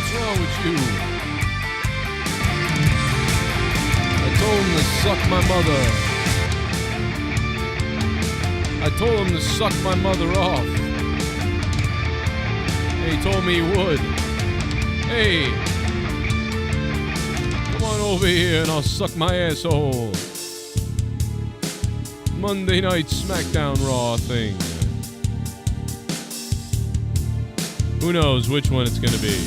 What's wrong with you? I told him to suck my mother. I told him to suck my mother off. And he told me he would. Hey, come on over here and I'll suck my asshole. Monday night SmackDown Raw thing. Who knows which one it's going to be.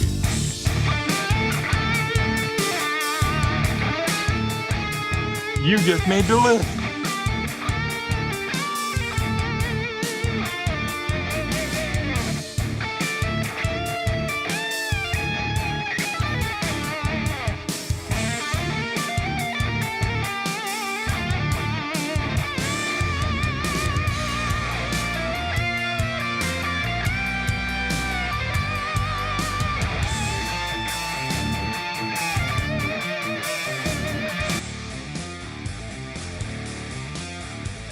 You just made the list.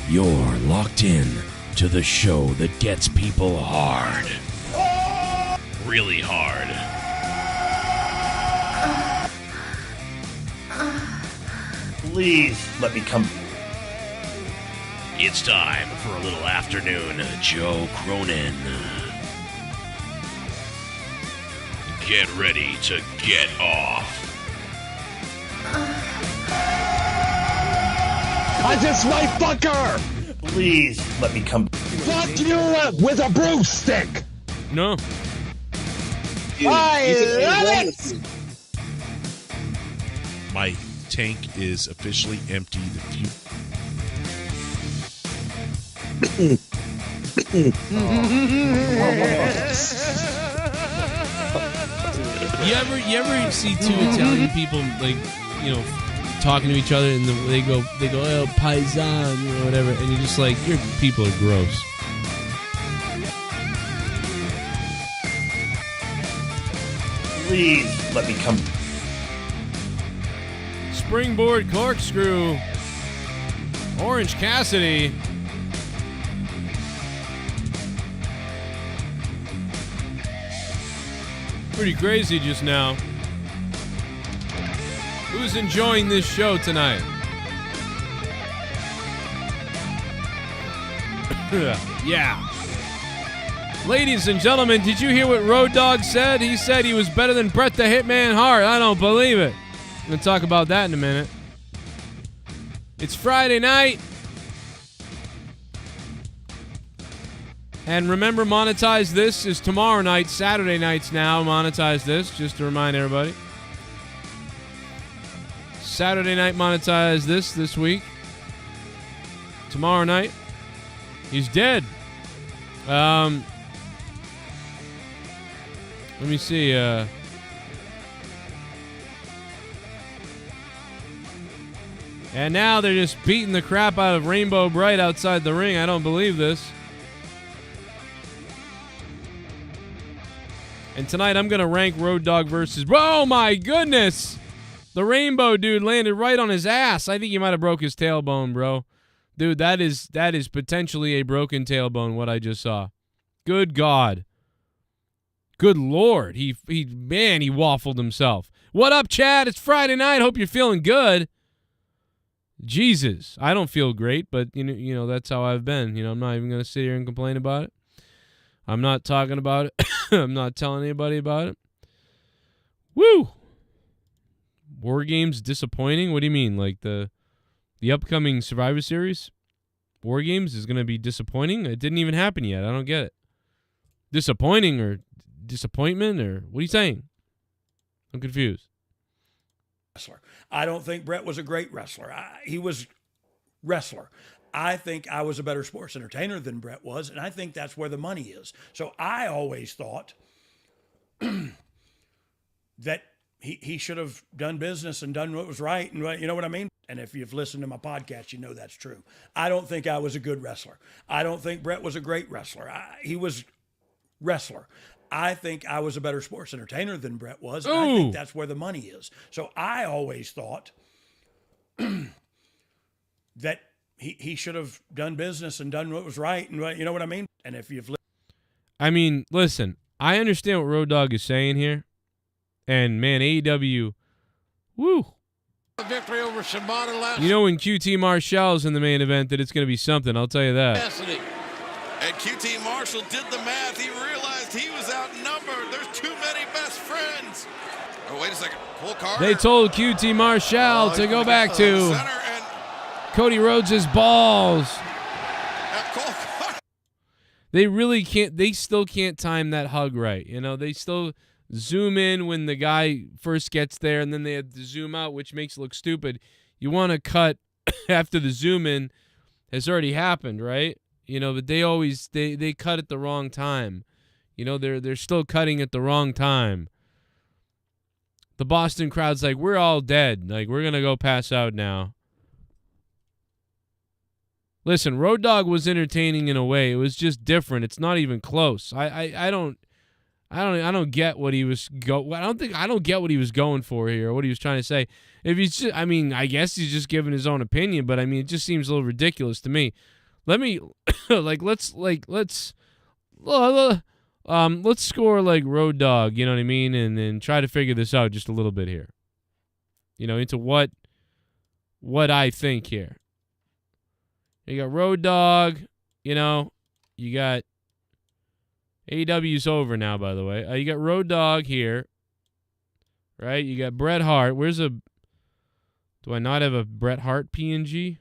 You're locked in to the show that gets people hard. Really hard. Please let me come. It's time for a little afternoon Joe Cronin. Get ready to get off. I just might fuck her! Please let me come. Fuck you with a broomstick! No. I love it! My tank is officially empty. You ever see two Italian people, like, you know, talking to each other, and they go, oh, paisan, or whatever, and you're just like, your people are gross. Please let me come. Springboard corkscrew. Orange Cassidy. Pretty crazy just now. Who's enjoying this show tonight? Yeah. Ladies and gentlemen, did you hear what Road Dogg said? He said he was better than Bret the Hitman Hart. I don't believe it. I'm going to talk about that in a minute. It's Friday night. And remember, Monetize This is tomorrow night. Saturday nights now, Monetize This, just to remind everybody. Saturday night, Monetize This week. Tomorrow night, he's dead. Let me see. And now they're just beating the crap out of Rainbow Bright outside the ring. I don't believe this. And tonight I'm going to rank Road Dogg versus... Oh, my goodness! The Rainbow dude landed right on his ass. I think he might have broke his tailbone, bro. Dude, that is potentially a broken tailbone, what I just saw. Good God. Good Lord. He waffled himself. What up, Chad? It's Friday night. Hope you're feeling good. Jesus. I don't feel great, but you know that's how I've been. I'm not even going to sit here and complain about it. I'm not talking about it. I'm not telling anybody about it. Woo! War Games disappointing? What do you mean? Like the upcoming Survivor Series? War Games is going to be disappointing? It didn't even happen yet. I don't get it. Disappointing or disappointment or what are you saying? I'm confused. Wrestler. I don't think Bret was a great wrestler. He was wrestler. I think I was a better sports entertainer than Bret was, and I think that's where the money is. So I always thought that he should have done business and done what was right, and you know what I mean? And if you've listened to my podcast, you know that's true. I don't think I was a good wrestler. I don't think Bret was a great wrestler. He was wrestler. I think I was a better sports entertainer than Bret was, and I think that's where the money is. So I always thought that he should have done business and done what was right, and you know what I mean? And if you've listen, I understand what Road Dogg is saying here. And, man, AEW, woo. Victory over Shibata last You know when QT Marshall's in the main event that it's going to be something, I'll tell you that. Cassidy. And QT Marshall did the math. He realized he was outnumbered. There's too many best friends. Oh, wait a second. Pull Carter. They told QT Marshall to go back to Center and Cody Rhodes' balls. Cole Carter. They really can't, they still can't time that hug right. You know, they still zoom in when the guy first gets there, and then they have to zoom out, which makes it look stupid. You want to cut after the zoom in has already happened, right? You know, but they always they cut at the wrong time. You know, they're still cutting at the wrong time. The Boston crowd's like, we're all dead. Like, we're gonna go pass out now. Listen, Road Dogg was entertaining in a way. It was just different. It's not even close. I don't get what he was I don't get what he was going for here, or what he was trying to say. If he's just, I mean, I guess he's just giving his own opinion, but I mean, it just seems a little ridiculous to me. Let's score like Road Dogg, you know what I mean, and then try to figure this out just a little bit here. You know, into what I think here. You got Road Dogg, you know, you got AEW's over now, by the way. You got Road Dogg here, right? You got Bret Hart. Do I not have a Bret Hart PNG?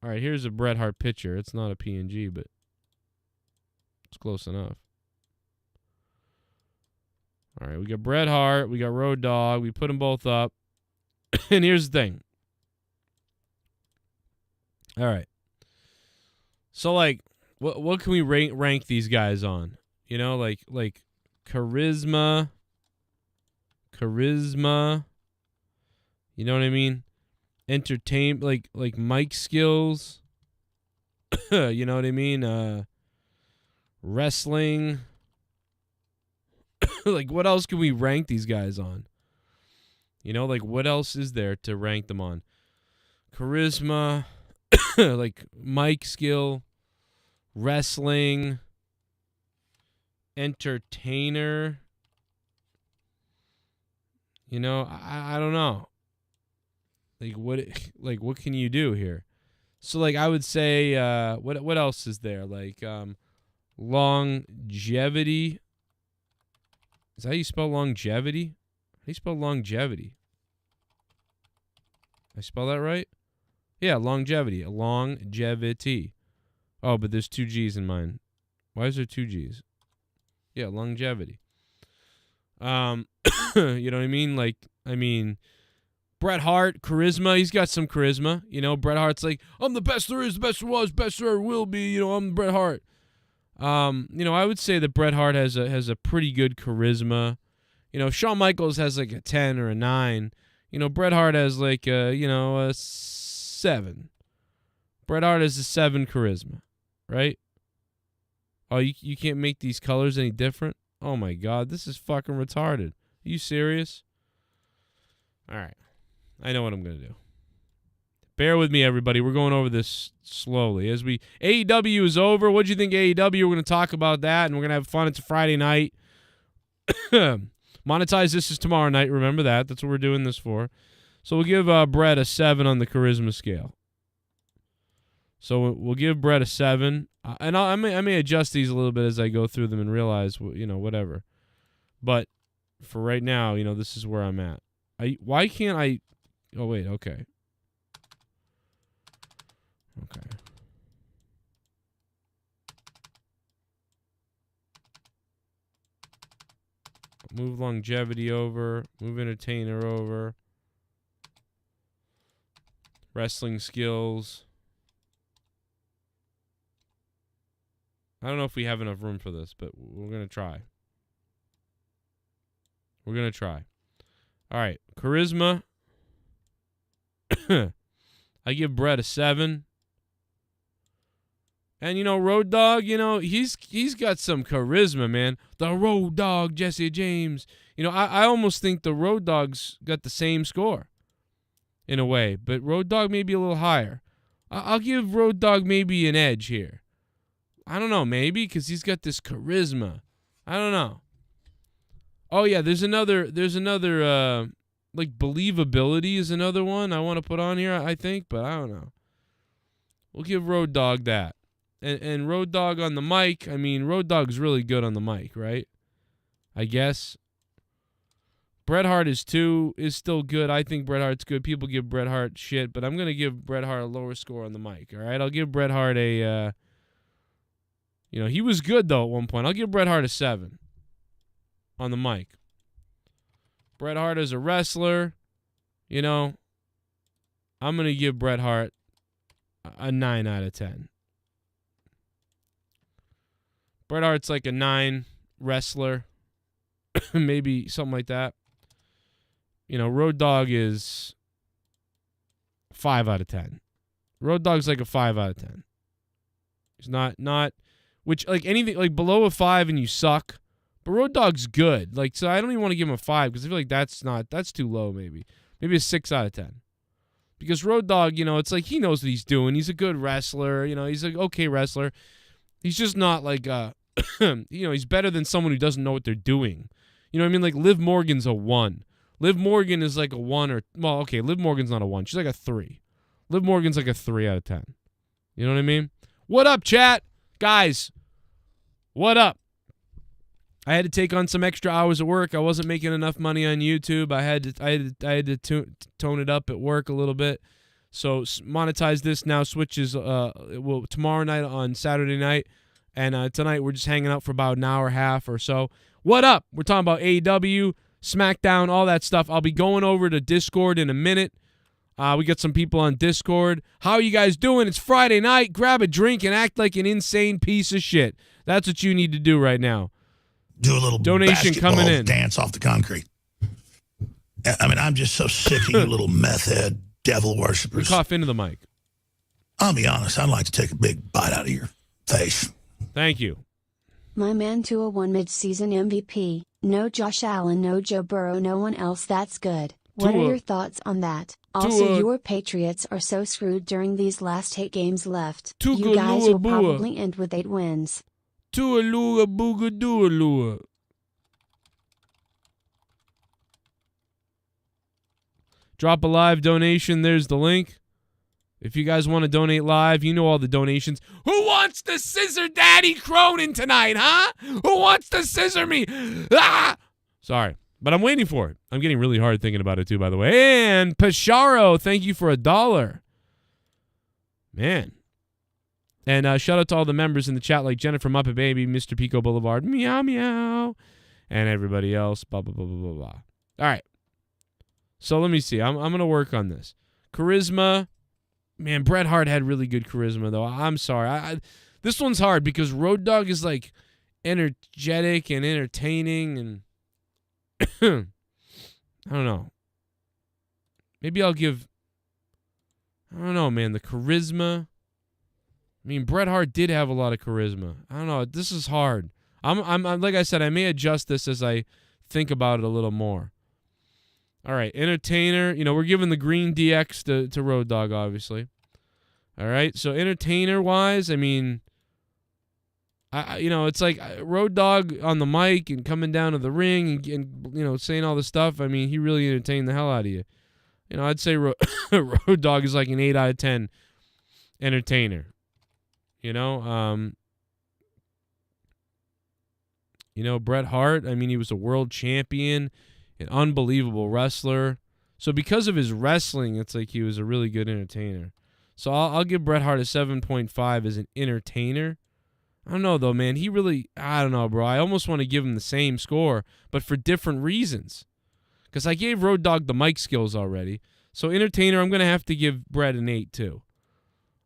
All right, here's a Bret Hart picture. It's not a PNG, but it's close enough. All right, we got Bret Hart. We got Road Dogg. We put them both up. And here's the thing. All right. So, like, what can we rank these guys on? You know, like charisma. You know what I mean? Entertain, like mic skills. You know what I mean? Wrestling. Like, what else can we rank these guys on? You know, like, what else is there to rank them on? Charisma, like mic skill, wrestling, entertainer. You know, I don't know. Like what can you do here? So like I would say what else is there? Like longevity. Is that how you spell longevity? How do you spell longevity? I spell that right? Yeah, longevity. Longevity. Oh, but there's 2 G's in mine. Why is there 2 G's? Yeah, longevity. You know what I mean? Like, I mean, Bret Hart, charisma. He's got some charisma. You know, Bret Hart's like, I'm the best there is, the best there was, best there will be. You know, I'm Bret Hart. You know, I would say that Bret Hart has a pretty good charisma. You know, Shawn Michaels has like a 10 or a 9. You know, Bret Hart has like a 7. Bret Hart has a 7 charisma, right? Oh, you can't make these colors any different? Oh my God, this is fucking retarded. Are you serious? All right. I know what I'm going to do. Bear with me, everybody. We're going over this slowly. AEW is over. What do you think, AEW? We're going to talk about that, and we're going to have fun. It's a Friday night. Monetize this is tomorrow night. Remember that. That's what we're doing this for. So we'll give Bret a 7 on the charisma scale. So we'll give Bret a 7. And I may adjust these a little bit as I go through them and realize, you know, whatever. But for right now, you know, this is where I'm at. Why can't I... Oh, wait, okay. Okay. Move longevity over. Move entertainer over. Wrestling skills. I don't know if we have enough room for this, but we're going to try. We're going to try. All right. Charisma. I give Bret a 7. And, you know, Road Dogg, you know, he's got some charisma, man. The Road Dogg, Jesse James. You know, I almost think the Road Dogg's got the same score in a way. But Road Dogg may be a little higher. I'll give Road Dogg maybe an edge here. I don't know, maybe, because he's got this charisma. I don't know. Oh yeah, there's another like believability is another one I want to put on here, I think, but I don't know. We'll give Road Dogg that. And Road Dogg on the mic, I mean, Road Dogg's really good on the mic, right? I guess. Bret Hart is still good. I think Bret Hart's good. People give Bret Hart shit, but I'm going to give Bret Hart a lower score on the mic, all right? I'll give Bret Hart a, he was good, though, at one point. I'll give Bret Hart a 7 on the mic. Bret Hart as a wrestler, I'm going to give Bret Hart a 9 out of 10. Bret Hart's like a 9 wrestler, maybe something like that. Road Dogg is 5 out of 10. Road Dogg's like a 5 out of 10. He's not, which like anything like below a 5 and you suck. But Road Dogg's good. Like, so I don't even want to give him a 5 because I feel like that's too low. Maybe a 6 out of 10. Because Road Dogg, it's like he knows what he's doing. He's a good wrestler. He's an okay wrestler. He's just not like, he's better than someone who doesn't know what they're doing. You know what I mean? Like Liv Morgan's a 1. Liv Morgan is like a 1 Liv Morgan's not a 1. She's like a 3. Liv Morgan's like a 3 out of 10. You know what I mean? What up, chat? Guys, what up? I had to take on some extra hours of work. I wasn't making enough money on YouTube. I had to tone it up at work a little bit. So monetize this now switches tomorrow night on Saturday night. And tonight we're just hanging out for about an hour and a half or so. What up? We're talking about AEW, SmackDown, all that stuff. I'll be going over to Discord in a minute. We got some people on Discord. How are you guys doing? It's Friday night. Grab a drink and act like an insane piece of shit. That's what you need to do right now. Do a little donation coming in. Dance off the concrete. I mean, I'm just so sick of you little meth head devil worshippers. Cough into the mic. I'll be honest. I'd like to take a big bite out of your face. Thank you. My man 201 mid-season MVP. No Josh Allen, no Joe Burrow, no one else that's good. What are your thoughts on that? Also, your Patriots are so screwed during these last 8 games left. You guys will probably end with 8 wins. Tualua boogadooalua. Drop a live donation. There's the link. If you guys want to donate live, you know all the donations. Who wants to scissor Daddy Cronin tonight, huh? Who wants to scissor me? Ah! Sorry, but I'm waiting for it. I'm getting really hard thinking about it too, by the way. And Pasharo, thank you for $1. Man. And shout out to all the members in the chat like Jennifer Muppet Baby, Mr. Pico Boulevard, meow meow, and everybody else, blah, blah, blah, blah, blah, blah. All right. So let me see. I'm going to work on this. Charisma. Man, Bret Hart had really good charisma, though. I'm sorry. This one's hard because Road Dogg is, like, energetic and entertaining. And I don't know. Maybe I'll give, I don't know, man, the charisma. I mean, Bret Hart did have a lot of charisma. I don't know. This is hard. I'm like I said, I may adjust this as I think about it a little more. All right, entertainer. We're giving the green DX to Road Dogg, obviously. All right, so entertainer-wise, I mean, it's like Road Dogg on the mic and coming down to the ring and saying all this stuff. I mean, he really entertained the hell out of you. I'd say Road Dogg is like an 8 out of 10 entertainer. Bret Hart, I mean, he was a world champion, an unbelievable wrestler. So because of his wrestling, it's like he was a really good entertainer. So I'll give Bret Hart a 7.5 as an entertainer. I don't know, though, man. I don't know, bro. I almost want to give him the same score, but for different reasons. Because I gave Road Dogg the mic skills already. So entertainer, I'm going to have to give Bret an 8, too.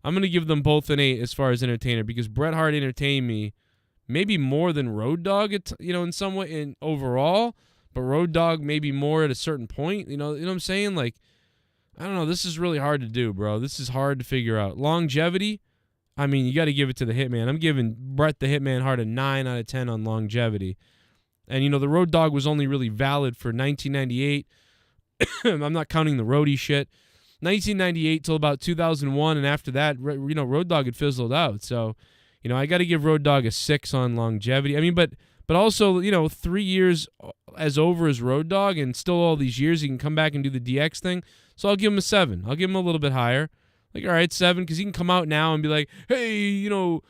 I'm going to give them both an 8 as far as entertainer because Bret Hart entertained me maybe more than Road Dogg, in some way, in overall. But Road Dogg maybe more at a certain point. You know what I'm saying? Like, I don't know. This is really hard to do, bro. This is hard to figure out. Longevity, I mean, you got to give it to the Hitman. I'm giving Bret the Hitman Hart a 9 out of 10 on longevity. And, the Road Dogg was only really valid for 1998. I'm not counting the roadie shit. 1998 till about 2001, and after that, Road Dogg had fizzled out. So, I got to give Road Dogg a 6 on longevity. I mean, but also, 3 years as over as Road Dogg, and still all these years he can come back and do the DX thing. So I'll give him a 7. I'll give him a little bit higher. Like, all right, 7, because he can come out now and be like, hey, you know,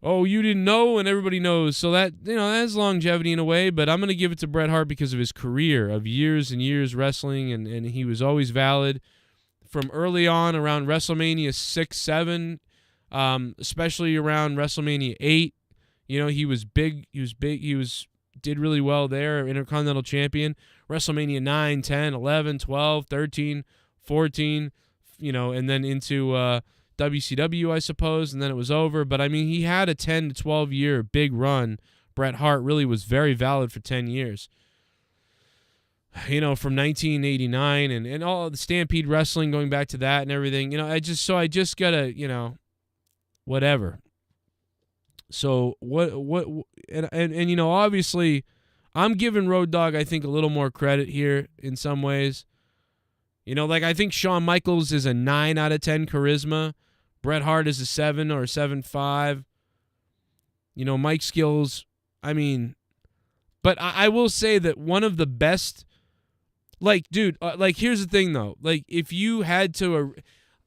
oh, you didn't know, and everybody knows. So that, you know, that has longevity in a way, but I'm going to give it to Bret Hart because of his career of years and years wrestling, and he was always valid from early on around WrestleMania 6, 7, especially around WrestleMania 8. You know, he was big. Did really well there, Intercontinental Champion. WrestleMania 9, 10, 11, 12, 13, 14, you know, and then into WCW, I suppose, and then it was over. But, I mean, he had a 10 to 12-year big run. Bret Hart really was very valid for 10 years. You know, from 1989 and all the Stampede Wrestling, going back to that and everything. You know, I just got to, you know, whatever. So and you know, obviously I'm giving Road Dogg, I think, a little more credit here in some ways. You know, like I think Shawn Michaels is a 9 out of 10 charisma. Bret Hart is a 7 or a 7.5. You know, Mike Skills, I mean, but I will say that one of the best, like, dude, like, here's the thing though. Like, if you had to,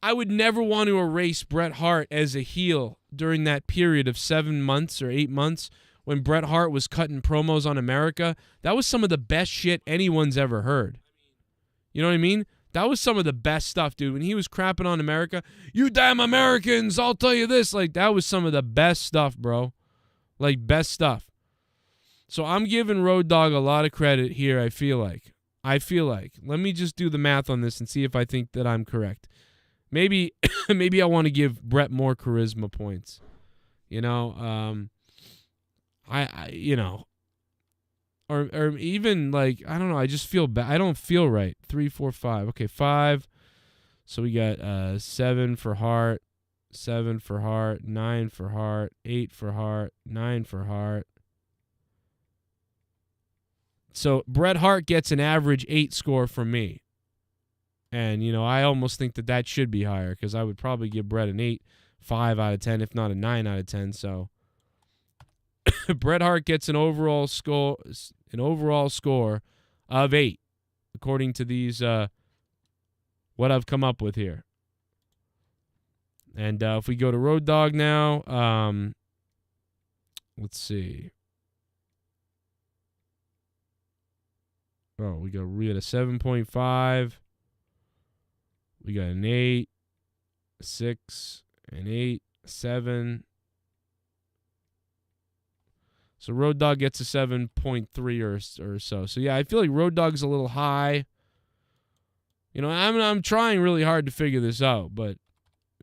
I would never want to erase Bret Hart as a heel during that period of 7 months or 8 months when Bret Hart was cutting promos on America. That was some of the best shit anyone's ever heard. You know what I mean? That was some of the best stuff, dude. When he was crapping on America, you damn Americans, I'll tell you this. Like, that was some of the best stuff, bro. Like, best stuff. So I'm giving Road Dogg a lot of credit here, I feel like. Let me just do the math on this and see if I think that I'm correct. Maybe I want to give Bret more charisma points. You know, I you know, or even like, I don't know, I just feel bad. I don't feel right. 3, 4, 5. Okay, 5. So we got 7 for Hart, 7 for Hart, 9 for Hart, 8 for Hart, 9 for Hart. So Bret Hart gets an average 8 score from me. And, you know, I almost think that should be higher because I would probably give Bret an 8, 5 out of 10, if not a 9 out of 10. So Bret Hart gets an overall score of 8, according to these what I've come up with here. And if we go to Road Dogg now, let's see. Oh, we got a 7.5. We got an 8, a 6, an 8, a 7. So Road Dogg gets a 7.3 or so. So yeah, I feel like Road Dogg's a little high. You know, I'm trying really hard to figure this out, but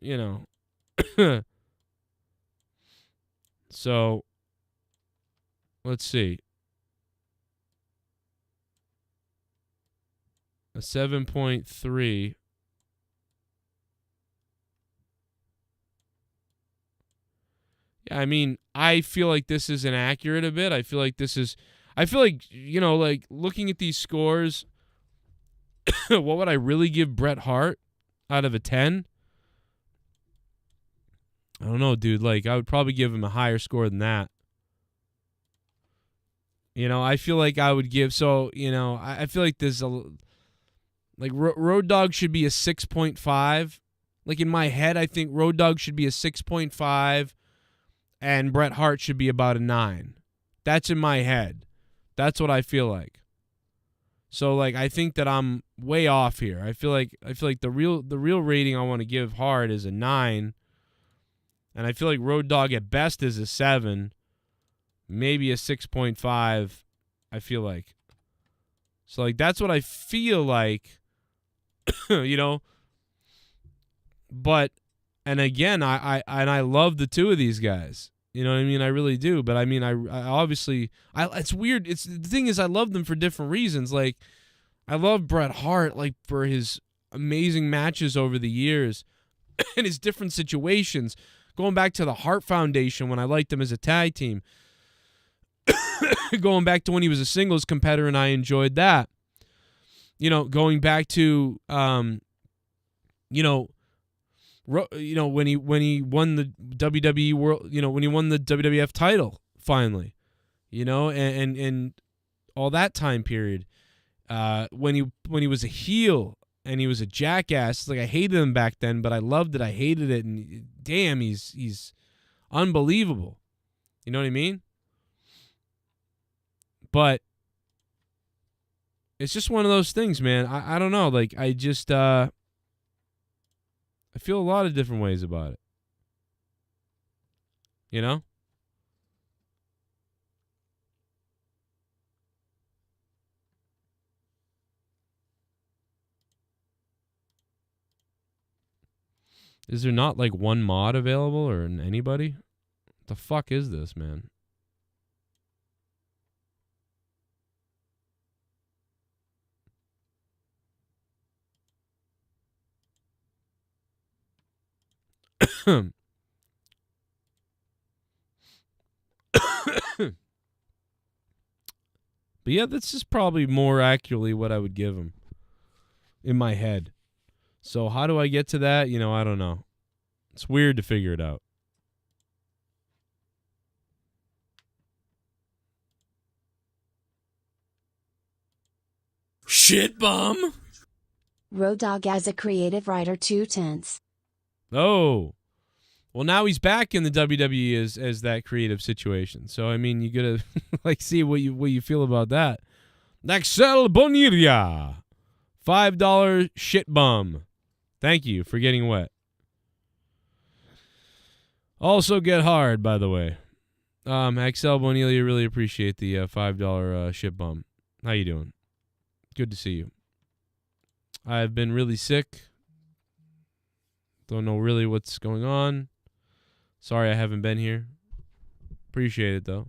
you know. So let's see. A 7.3. I mean, I feel like this is inaccurate a bit. I feel like, you know, like looking at these scores, what would I really give Bret Hart out of a 10? I don't know, dude. Like, I would probably give him a higher score than that. You know, I feel like I would give, so, you know, I feel like there's like Road Dogg should be a 6.5. Like, in my head, I think Road Dogg should be a 6.5. And Bret Hart should be about a 9. That's in my head. That's what I feel like. So, like, I think that I'm way off here. I feel like the real rating I want to give Hart is a 9. And I feel like Road Dogg at best is a 7. Maybe a 6.5, I feel like. So, like, that's what I feel like. You know? But and again, I love the two of these guys. You know what I mean? I really do. But I mean, I obviously, it's weird. The thing is, I love them for different reasons. Like, I love Bret Hart, like, for his amazing matches over the years and his different situations. Going back to the Hart Foundation when I liked him as a tag team. Going back to when he was a singles competitor and I enjoyed that. You know, going back to, you know, when he won the WWE World, you know, when he won the WWF title finally, you know, and all that time period. When he was a heel and he was a jackass, like I hated him back then, but I loved it. I hated it, and damn, he's unbelievable. You know what I mean? But it's just one of those things, man. I don't know. Like I just I feel a lot of different ways about it. You know? Is there not like one mod available or anybody? What the fuck is this, man? But yeah, this is probably more accurately what I would give him in my head. So how do I get to that? You know, I don't know. It's weird to figure it out. Shit bum. Road Dogg as a creative writer 2/10. Oh. Well, now he's back in the WWE as that creative situation. So I mean, you gotta like see what you feel about that. Naxel Bonilla, $5 shit bum. Thank you for getting wet. Also get hard, by the way. Axel Bonilla, really appreciate the $5 shit bum. How you doing? Good to see you. I've been really sick. Don't know really what's going on. Sorry I haven't been here. Appreciate it, though.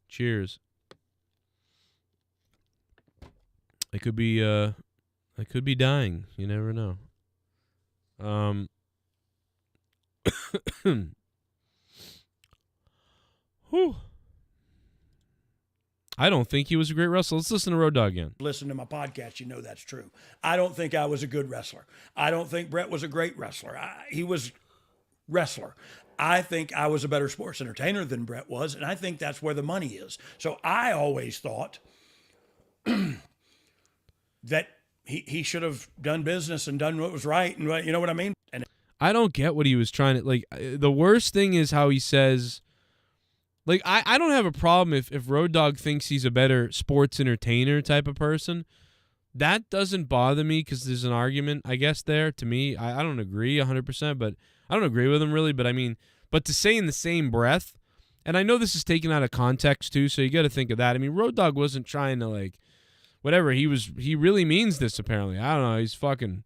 Cheers. I could be dying. You never know. Whew. I don't think he was a great wrestler. Let's listen to Road Dogg again. Listen to my podcast, you know that's true. I don't think I was a good wrestler. I don't think Bret was a great wrestler. He was wrestler. I think I was a better sports entertainer than Bret was, and I think that's where the money is. So I always thought that he should have done business and done what was right, and you know what I mean? And I don't get what he was trying to, like, the worst thing is how he says, like, I don't have a problem if Road Dogg thinks he's a better sports entertainer type of person. That doesn't bother me because there's an argument, I guess, there. To me, I don't agree 100%, but I don't agree with him really. But I mean, but to say in the same breath, and I know this is taken out of context too, so you got to think of that. I mean, Road Dogg wasn't trying to, like, whatever. He really means this apparently. I don't know. He's fucking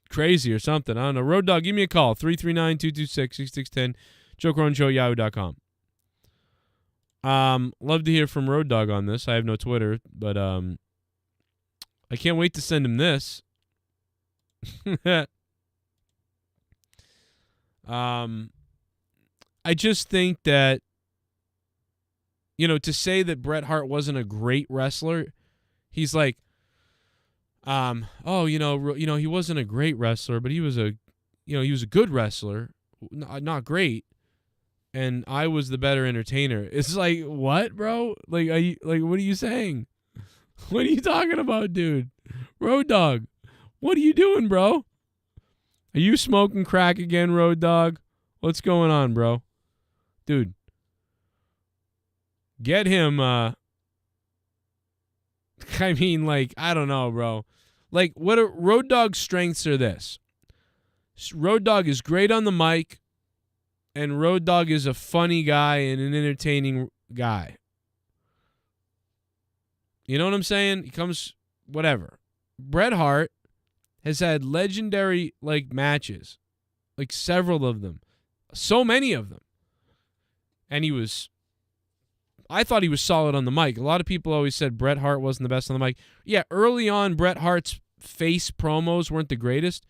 crazy or something. I don't know. Road Dogg, give me a call. 339-226-6610. JoeCroninShow@yahoo.com. Love to hear from Road Dogg on this. I have no Twitter, but I can't wait to send him this. I just think that, you know, to say that Bret Hart wasn't a great wrestler, he's like, he wasn't a great wrestler, but he was a good wrestler, not great. And I was the better entertainer. It's like, what, bro? Like, what are you saying? What are you talking about, dude? Road Dogg, what are you doing, bro? Are you smoking crack again, Road Dogg? What's going on, bro? Dude, get him, I mean, like, I don't know, bro. Like, Road Dogg's strengths are this. Road Dogg is great on the mic. And Road Dogg is a funny guy and an entertaining guy. You know what I'm saying? He comes, whatever. Bret Hart has had legendary, like, matches. Like, several of them. So many of them. And I thought he was solid on the mic. A lot of people always said Bret Hart wasn't the best on the mic. Yeah, early on, Bret Hart's face promos weren't the greatest.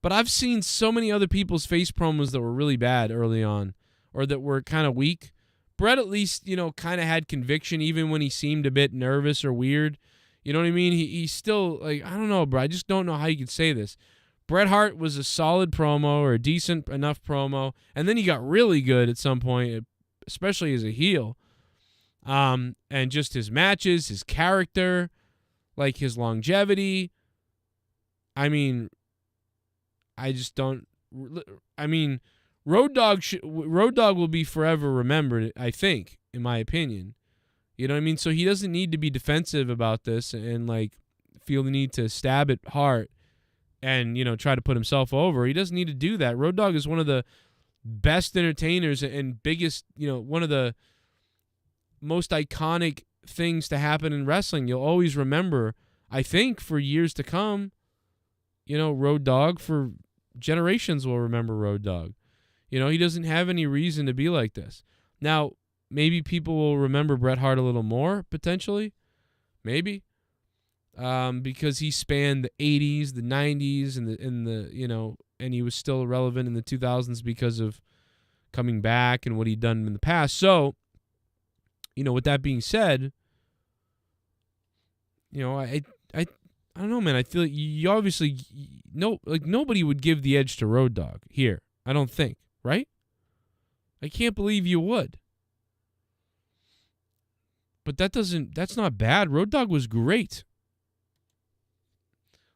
But I've seen so many other people's face promos that were really bad early on, or that were kind of weak. Bret at least, you know, kind of had conviction even when he seemed a bit nervous or weird. You know what I mean? He's still, like, I don't know, bro. I just don't know how you could say this. Bret Hart was a solid promo or a decent enough promo, and then he got really good at some point, especially as a heel. And just his matches, his character, like his longevity. I mean, I just don't. I mean, Road Dogg will be forever remembered, I think, in my opinion. You know what I mean? So he doesn't need to be defensive about this and like feel the need to stab at Hart and, you know, try to put himself over. He doesn't need to do that. Road Dogg is one of the best entertainers and biggest, you know, one of the most iconic things to happen in wrestling. You'll always remember, I think, for years to come, you know, Road Dogg. For generations will remember Road Dogg. You know, he doesn't have any reason to be like this. Now, maybe people will remember Bret Hart a little more, potentially. Maybe. Because he spanned the 80s, the 90s, and the you know, and he was still relevant in the 2000s because of coming back and what he'd done in the past. So, you know, with that being said, you know, I don't know, man. I feel like you obviously nobody would give the edge to Road Dogg here. I don't think, right? I can't believe you would. But that's not bad. Road Dogg was great.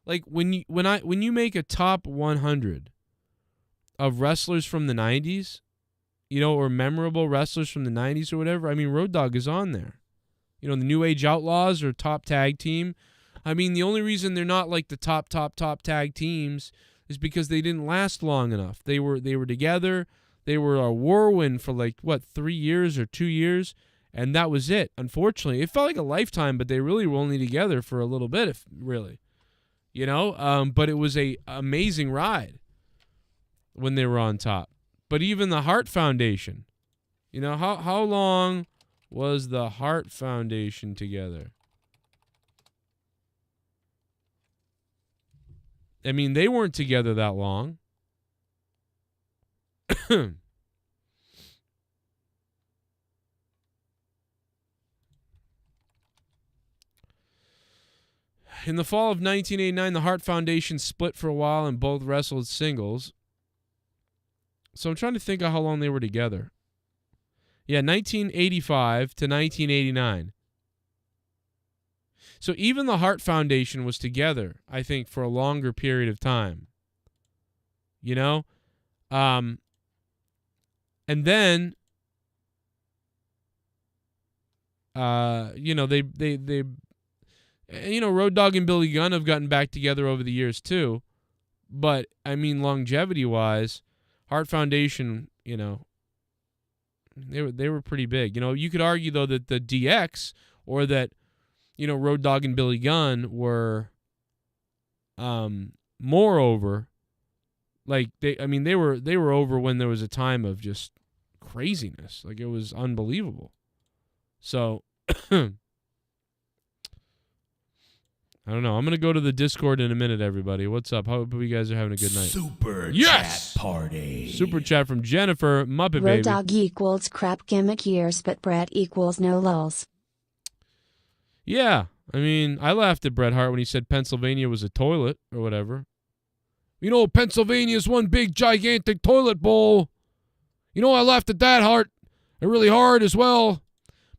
Like when you make a top 100 of wrestlers from the 90s, you know, or memorable wrestlers from the 90s or whatever, I mean, Road Dogg is on there. You know, the New Age Outlaws or top tag team. I mean, the only reason they're not like the top tag teams is because they didn't last long enough. They were together. They were a whirlwind for like, 3 years or 2 years, and that was it. Unfortunately, it felt like a lifetime, but they really were only together for a little bit, really. You know, but it was a amazing ride when they were on top. But even the Hart Foundation, you know, how long was the Hart Foundation together? I mean, they weren't together that long. In the fall of 1989, the Hart Foundation split for a while and both wrestled singles. So I'm trying to think of how long they were together. Yeah, 1985 to 1989. So even the Hart Foundation was together, I think, for a longer period of time. You know? And then, you know, they you know, Road Dogg and Billy Gunn have gotten back together over the years too. But, I mean, longevity-wise, Hart Foundation, you know, they were pretty big. You know, you could argue, though, that the DX or that, you know, Road Dogg and Billy Gunn were more over. Like, they were over when there was a time of just craziness. Like, it was unbelievable. So, I don't know. I'm going to go to the Discord in a minute, everybody. What's up? Hope you guys are having a good night. Super Yes! Chat Party. Super Chat from Jennifer, Muppet Road Baby. Dogg equals crap gimmick years, but Bret equals no lulls. Yeah. I mean, I laughed at Bret Hart when he said Pennsylvania was a toilet or whatever. You know, Pennsylvania's one big, gigantic toilet bowl. You know, I laughed at that, Hart. And really hard as well.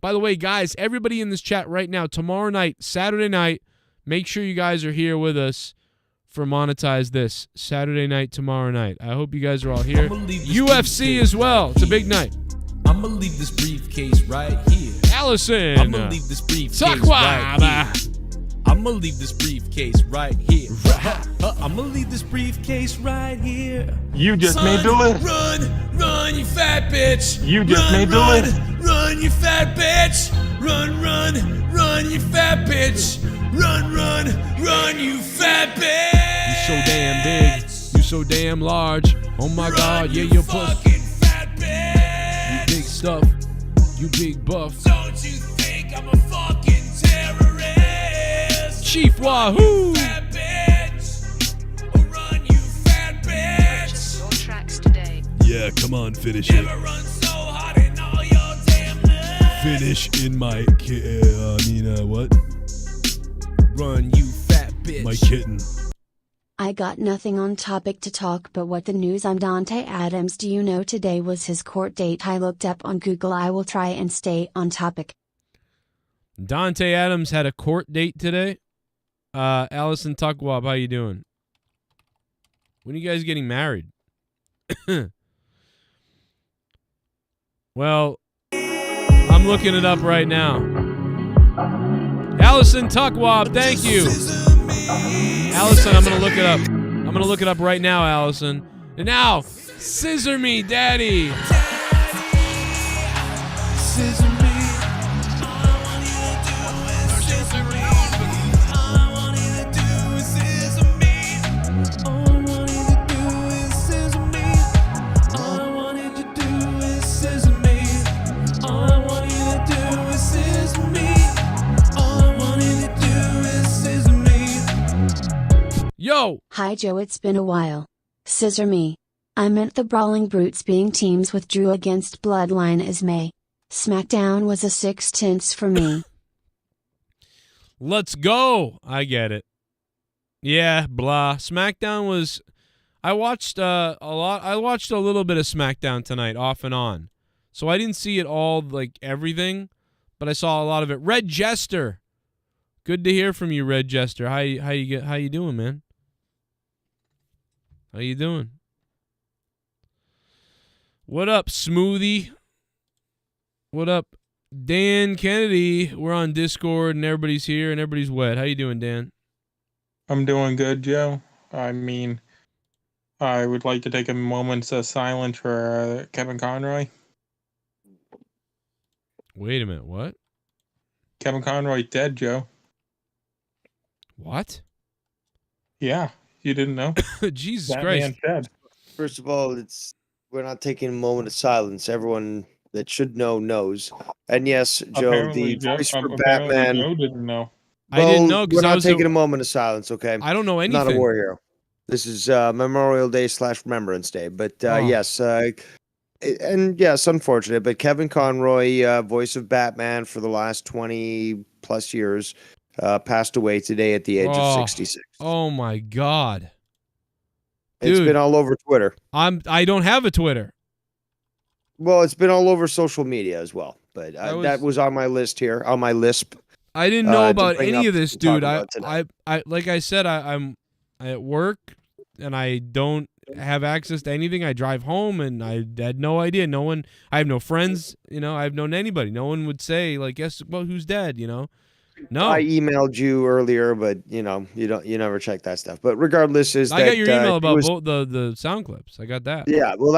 By the way, guys, everybody in this chat right now, tomorrow night, Saturday night, make sure you guys are here with us for Monetize This. Saturday night, tomorrow night. I hope you guys are all here. UFC as well. It's a big night. I'm going to leave this briefcase right here. Allison. I'm going to leave this briefcase right here. I'm going to leave this briefcase right here. I'm going to leave this briefcase right here. You just made the list. Run, you fat bitch. You just made the list. Run, you fat bitch. Run, you fat bitch. Run, you fat bitch. You so damn big. You so damn large. Oh my God, yeah, you're fucking fat bitch. You big stuff. You big buff. Don't you think I'm a fucking terrorist? Chief Wahoo. Fat bitch. Run, you fat bitch. Your tracks today. Yeah, come on, finish it. Never run so hard in all your damn life. Finish in my what? Run, you fat bitch. My kitten. I got nothing on topic to talk but what the news on Devante Adams. Do you know today was his court date? I looked up on Google. I will try and stay on topic. Devante Adams had a court date today. Allison Tuckwab, how you doing? When are you guys getting married? Well, I'm looking it up right now. Allison Tuckwab, thank you. Allison, I'm going to look it up. I'm going to look it up right now, Allison. And now, scissor me, daddy. Scissor me. Yo! Hi Joe, it's been a while. Scissor me. I meant the Brawling Brutes being teams with Drew against Bloodline as May. SmackDown was a 6/10 for me. Let's go! I get it. Yeah, blah. SmackDown was... I watched a lot. I watched a little bit of SmackDown tonight, off and on. So I didn't see it all, like, everything, but I saw a lot of it. Red Jester! Good to hear from you, Red Jester. How you doing, man? How you doing? What up, Smoothie? What up, Dan Kennedy? We're on Discord and everybody's here and everybody's wet. How you doing, Dan? I'm doing good, Joe. I mean, I would like to take a moment of silence for Kevin Conroy. Wait a minute, what? Kevin Conroy dead, Joe. What? Yeah, you didn't know? Jesus That Christ. man dead. First of all, we're not taking a moment of silence. Everyone that should know knows. And yes, Joe, Apparently, the voice for apparently Batman. Joe didn't know. I didn't know because we're I not was taking a moment of silence. Okay, I don't know anything. not a war hero. This is Memorial Day / Remembrance Day. But yes, and yes, unfortunate. But Kevin Conroy, voice of Batman for the last 20+ years, passed away today at the age of 66. Oh my God. It's Dude, been all over Twitter. I don't have a Twitter. Well, it's been all over social media as well. But that was on my list here, on my lisp. I didn't know about bring any up of this, and talk dude. about tonight. I like I said, I'm at work and I don't have access to anything. I drive home and I had no idea. No one, I have no friends, you know, I've known anybody. No one would say, like, guess well, who's dead, you know? No. I emailed you earlier, but you know, you never check that stuff. But regardless, I got your email about both the sound clips. I got that. Yeah, well,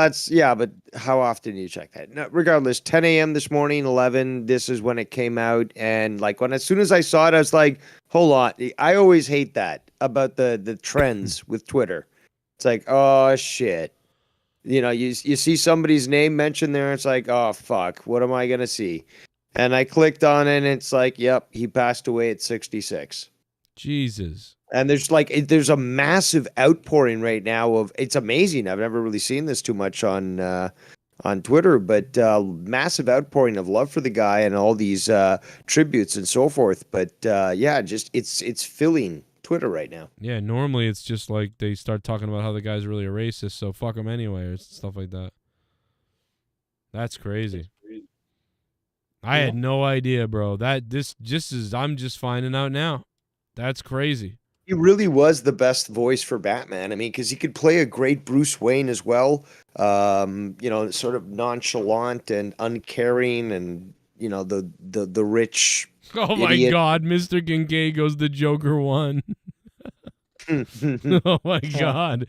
but how often do you check that? No, regardless, 10 a.m. this morning, 11. This is when it came out, and like as soon as I saw it, I was like, hold on. I always hate that about the trends with Twitter. It's like, oh shit, you know, you see somebody's name mentioned there, it's like, oh fuck, what am I gonna see? And I clicked on it, and it's like, yep, he passed away at 66. Jesus. And there's a massive outpouring right now of, it's amazing. I've never really seen this too much on Twitter, but massive outpouring of love for the guy and all these tributes and so forth. But yeah, just it's filling Twitter right now. Yeah, normally it's just like they start talking about how the guy's really a racist, so fuck him anyway, or stuff like that. That's crazy. I had no idea, bro. I'm just finding out now. That's crazy. He really was the best voice for Batman. I mean, because he could play a great Bruce Wayne as well. You know, sort of nonchalant and uncaring, and you know the rich. Oh my idiot. God, Mr. Kincaid goes the Joker one. Oh my God.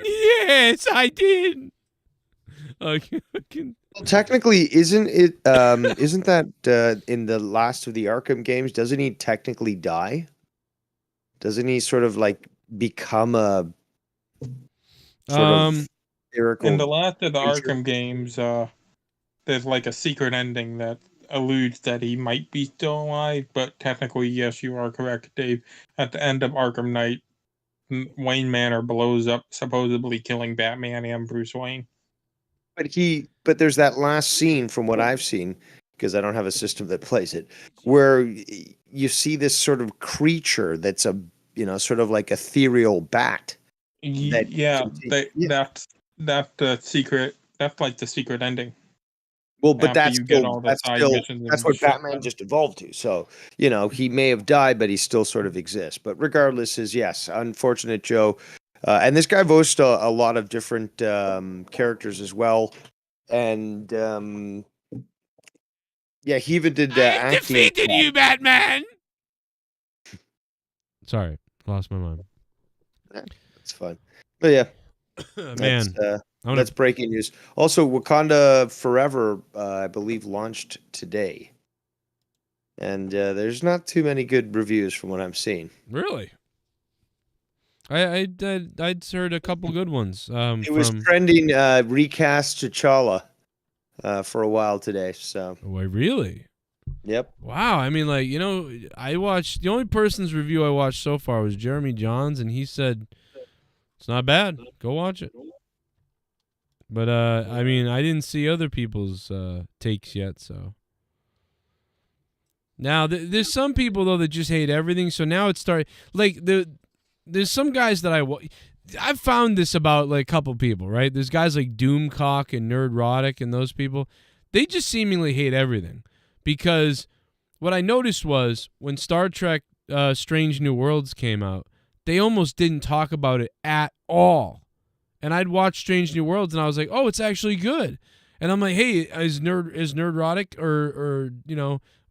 Yes, I did. Okay. Well, technically, isn't it? Isn't that in the last of the Arkham games? Doesn't he technically die? Doesn't he sort of like become a sort of lyrical? In the last of the Arkham games, there's like a secret ending that alludes that he might be still alive, but technically, yes, you are correct, Dave. At the end of Arkham Knight, Wayne Manor blows up, supposedly killing Batman and Bruce Wayne. But there's that last scene from what I've seen, because I don't have a system that plays it, where you see this sort of creature that's sort of like ethereal bat. That's the secret. That's like the secret ending. Well, but after that's you get still, all the side missions that's and what shit Batman done. just evolved to. So, he may have died, but he still sort of exists. But regardless, yes, unfortunate Joe. And this guy voiced a lot of different characters as well. And yeah, he even did I acting. defeated you, Batman. Sorry, lost my mind. That's fun. But yeah, Man, that's breaking news. Also, Wakanda Forever, I believe, launched today. And there's not too many good reviews from what I'm seeing. Really? I'd heard a couple good ones. It was trending recast T'Challa for a while today. So. Oh, really? Yep. Wow. I mean, I watched, the only person's review I watched so far was Jeremy Johns, and he said it's not bad. Go watch it. But I mean, I didn't see other people's takes yet. So now there's some people though that just hate everything. So now it's started there's some guys that I've found this about a couple people, right? There's guys like Doomcock and Nerdrotic and those people. They just seemingly hate everything. Because what I noticed was when Star Trek Strange New Worlds came out, they almost didn't talk about it at all. And I'd watch Strange New Worlds and I was like, oh, it's actually good. And I'm like, hey, is Nerdrotic or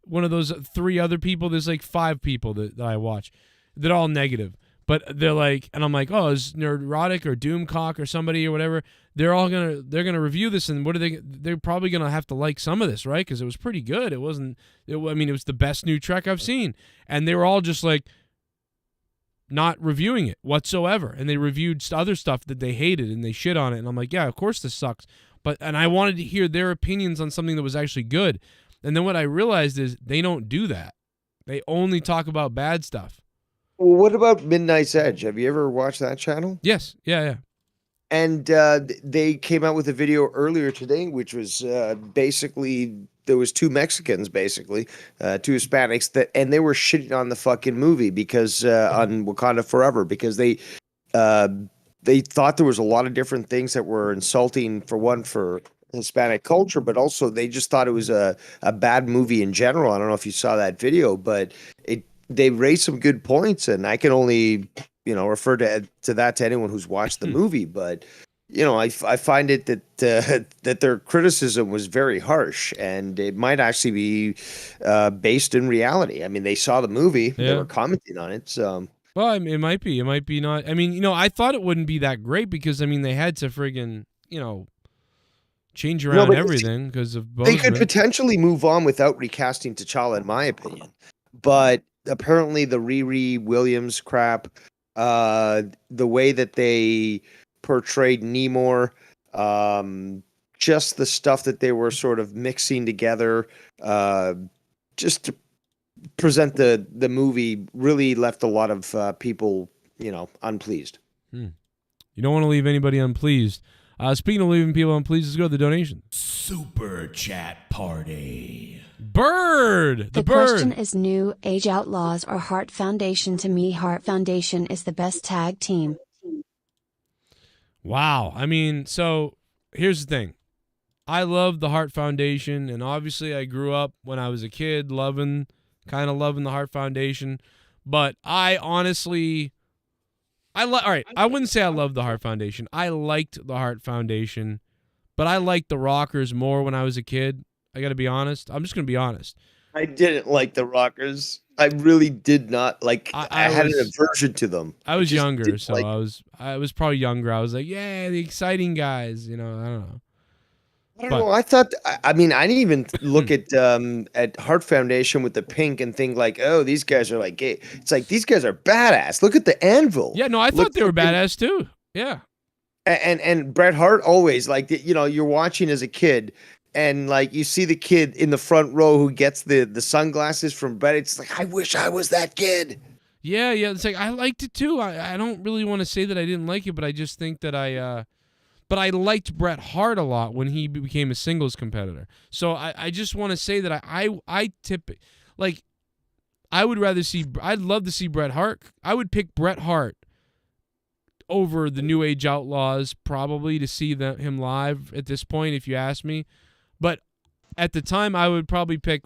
one of those 3 other people? There's 5 people that I watch. They're all negative. But they're and I'm like, oh, is Nerdrotic or Doomcock or somebody or whatever? They're gonna review this, and they're probably gonna have to like some of this, right? Because it was pretty good. It was the best new Trek I've seen, and they were all just not reviewing it whatsoever, and they reviewed other stuff that they hated and they shit on it, and I'm like, yeah, of course this sucks, and I wanted to hear their opinions on something that was actually good, and then what I realized is they don't do that. They only talk about bad stuff. Well, what about Midnight's Edge? Have you ever watched that channel? Yes. Yeah. And they came out with a video earlier today, which was basically there was 2 Mexicans, basically 2 Hispanics and they were shitting on the fucking movie because on Wakanda Forever because they thought there was a lot of different things that were insulting for Hispanic culture, but also they just thought it was a bad movie in general. I don't know if you saw that video, but they raised some good points, and I can only refer to that to anyone who's watched the movie. But I find it that their criticism was very harsh, and it might actually be based in reality. I mean, they saw the movie, they were commenting on it, so. Well, it might be not. I mean, I thought it wouldn't be that great because they had to friggin' change around everything because of Bozeman. They could potentially move on without recasting T'Challa, in my opinion, but. Apparently the Riri Williams crap, the way that they portrayed Namor, just the stuff that they were sort of mixing together, just to present the movie really left a lot of people, unpleased. You don't want to leave anybody unpleased. Speaking of leaving people unpleased, let's go to the donation. Super chat party. Bird! The Bird. question is New Age Outlaws or Hart Foundation. To me, Hart Foundation is the best tag team. Wow. I mean, so here's the thing. I love the Hart Foundation, and obviously I grew up when I was a kid loving the Hart Foundation, but I honestly... all right, I wouldn't say I love the Hart Foundation. I liked the Hart Foundation, but I liked the Rockers more when I was a kid. I got to be honest. I'm just going to be honest. I didn't like the Rockers. I really did not like. I had an aversion to them. I was younger, so I was probably younger. I was like, yeah, the exciting guys. I don't know. I don't know. I thought. I mean, I didn't even look at Hart Foundation with the pink and think like, oh, these guys are like gay. It's like these guys are badass. Look at the anvil. Yeah, no, I thought they were badass too. Yeah. And Bret Hart always you're watching as a kid. And you see the kid in the front row who gets the sunglasses from Bret. It's like, I wish I was that kid. Yeah. It's like I liked it too. I don't really want to say that I didn't like it, but I just think that but I liked Bret Hart a lot when he became a singles competitor. So I just want to say that I tip I'd love to see Bret Hart. I would pick Bret Hart over the New Age Outlaws probably to see him live at this point, if you ask me. But at the time, I would probably pick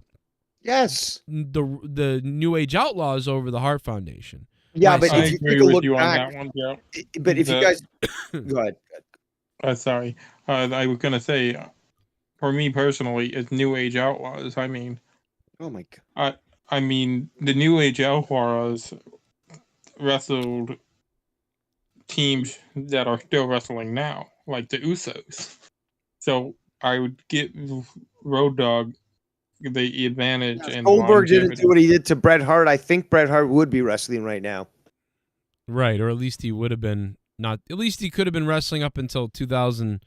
the New Age Outlaws over the Hart Foundation. Yeah, but I if you agree take a with look you back, on that one, Joe. But if you guys, go ahead. Sorry, I was gonna say, for me personally, it's New Age Outlaws. I mean, oh my god. I mean, the New Age Outlaws wrestled teams that are still wrestling now, like the Usos. So I would give Road Dogg the advantage. If and Goldberg didn't longevity. do what he did to Bret Hart, I think Bret Hart would be wrestling right now. Right, or at least he would have been not. At least he could have been wrestling up until 2000.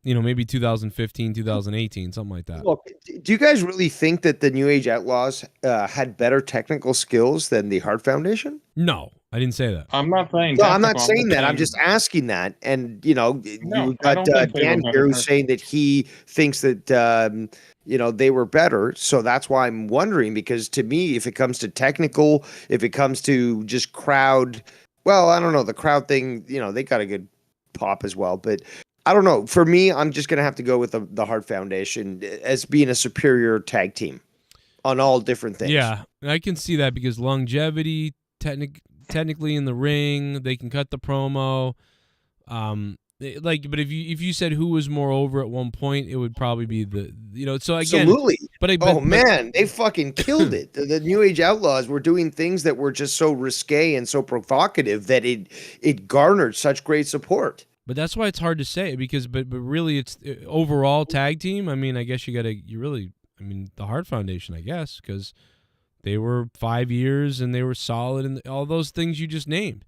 Maybe 2015, 2018, something like that. Look, do you guys really think that the New Age Outlaws had better technical skills than the Hart Foundation? No, I didn't say that. I'm not saying. No, I'm not saying that. I'm just asking that. And you've got Dan here who's saying that he thinks that they were better. So that's why I'm wondering, because to me, if it comes to technical, if it comes to just crowd, well, I don't know, the crowd thing. They got a good pop as well, but. I don't know. For me, I'm just going to have to go with the Hart Foundation as being a superior tag team on all different things. Yeah, I can see that because longevity, technically in the ring, they can cut the promo. But if you said who was more over at one point, it would probably be So again, absolutely. But man, they fucking killed it. The New Age Outlaws were doing things that were just so risque and so provocative that it garnered such great support. But that's why it's hard to say because, but really, it's overall tag team. I mean, I guess the Hart Foundation, I guess, because they were 5 years and they were solid and all those things you just named.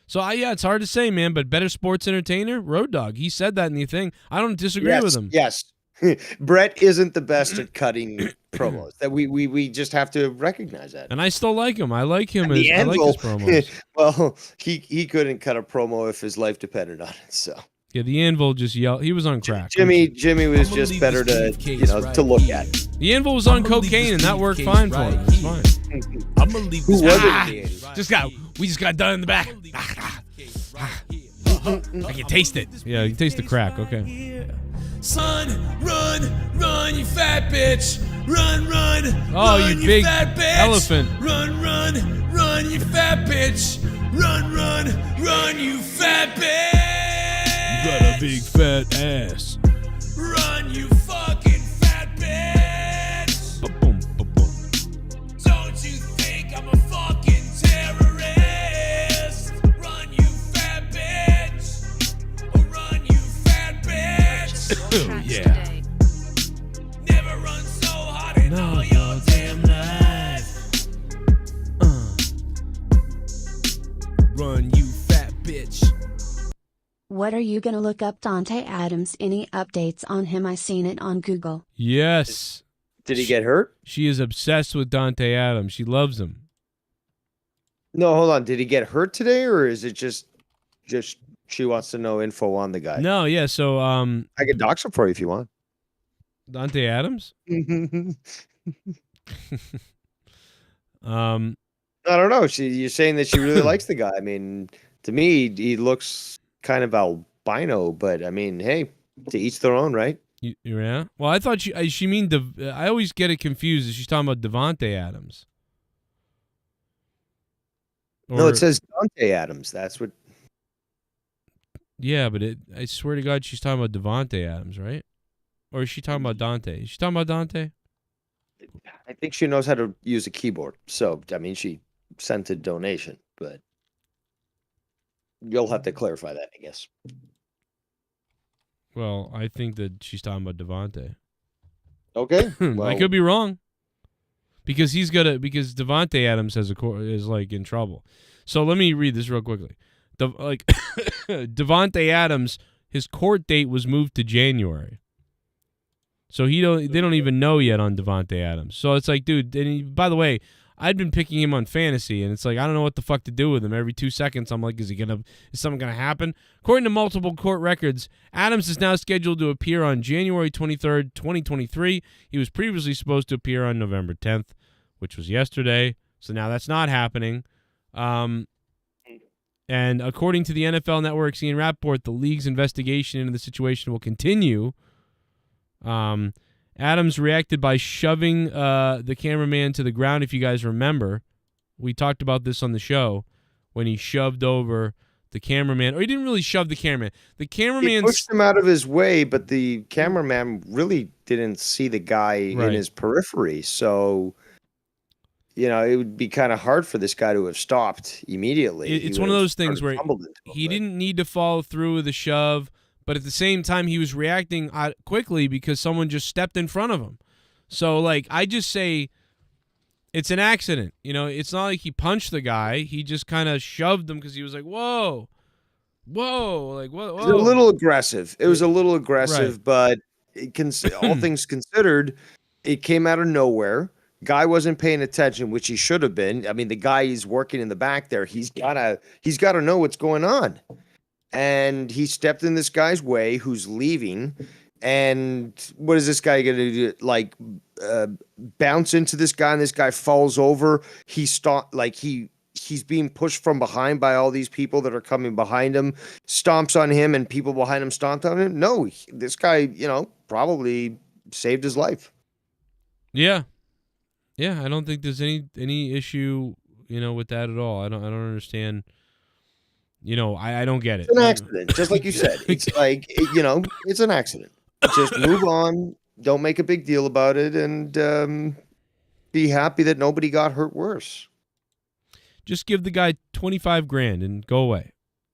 So it's hard to say, man. But better sports entertainer, Road Dogg. He said that in the thing. I don't disagree with him. Yes. Bret isn't the best at cutting promos. That we just have to recognize that. And I still like him. I like him. I like his promos. Well, he couldn't cut a promo if his life depended on it. So yeah, the Anvil just yelled. He was on crack. Jimmy was just better to look at. The Anvil was on cocaine, and that worked fine for him. It's fine. I'm gonna leave Who this. was it? We just got done in the back. I can taste it. Yeah, you can taste the crack. Okay. Son, run, you fat bitch. Run, Oh, run, you big fat bitch. elephant. Run, you fat bitch. Run, you fat bitch. You got a big fat ass. Run, you fucking fat bitch. Ba-boom, ba-boom. Don't you think I'm a fucking terrorist? Run, you fat bitch. Run, you fat bitch. Oh, yeah. Never run so hard in all your damn life. Run, you fat bitch. What are you gonna look up Devante Adams? Any updates on him? I seen it on Google. Yes. Did he get hurt? She is obsessed with Devante Adams. She loves him. No, hold on. Did he get hurt today, or is it just she wants to know info on the guy? No, yeah. So I can dox him for you if you want. Devante Adams. I don't know. You're saying that she really likes the guy. I mean, to me, he looks kind of albino, but I mean, hey, to each their own, right? Yeah. Well, I thought she mean I always get it confused. She's talking about Devante Adams. No, it says Devante Adams. That's what. Yeah, but I swear to God, she's talking about Devante Adams, right? Or is she talking about Dante? Is she talking about Dante? I think she knows how to use a keyboard. So, I mean, she sent a donation, but you'll have to clarify that, I guess. Well, I think that she's talking about Devante. Okay. Well, I could be wrong. Because because Devante Adams is like in trouble. So let me read this real quickly. Devante Adams, his court date was moved to January. So they don't even know yet on Devante Adams. So it's like, dude, and by the way, I'd been picking him on fantasy, and it's like, I don't know what the fuck to do with him. Every 2 seconds, I'm like, is something going to happen? According to multiple court records, Adams is now scheduled to appear on January 23rd, 2023. He was previously supposed to appear on November 10th, which was yesterday. So now that's not happening. And according to the NFL Network's Ian Rappaport, the league's investigation into the situation will continue. Adams reacted by shoving the cameraman to the ground. If you guys remember, we talked about this on the show when he shoved over the cameraman. Or he didn't really shove the cameraman. The cameraman He pushed him out of his way, but the cameraman really didn't see the guy in his periphery. So, you know, it would be kind of hard for this guy to have stopped immediately. It's one of those things where he didn't need to follow through with the shove, but at the same time, he was reacting quickly because someone just stepped in front of him. So, like, I just say it's an accident. You know, it's not like he punched the guy. He just kind of shoved him because he was like, whoa, like, whoa. It was a little aggressive. It was a little aggressive, but all things considered, it came out of nowhere. Guy wasn't paying attention, which he should have been. I mean, the guy he's working in the back there, he's gotta know what's going on. And he stepped in this guy's way who's leaving. And what is this guy going to do? Like, bounce into this guy, and this guy falls over. He's being pushed from behind by all these people that are coming behind him, stomps on him, and people behind him stomped on him. No, this guy, you know, probably saved his life. Yeah. Yeah, I don't think there's any issue, you know, with that at all. I don't understand. You know, I don't get it. It's an accident, just like you said. It's like, you know, it's an accident. Just move on. Don't make a big deal about it, and be happy that nobody got hurt worse. Just give the guy 25 grand and go away.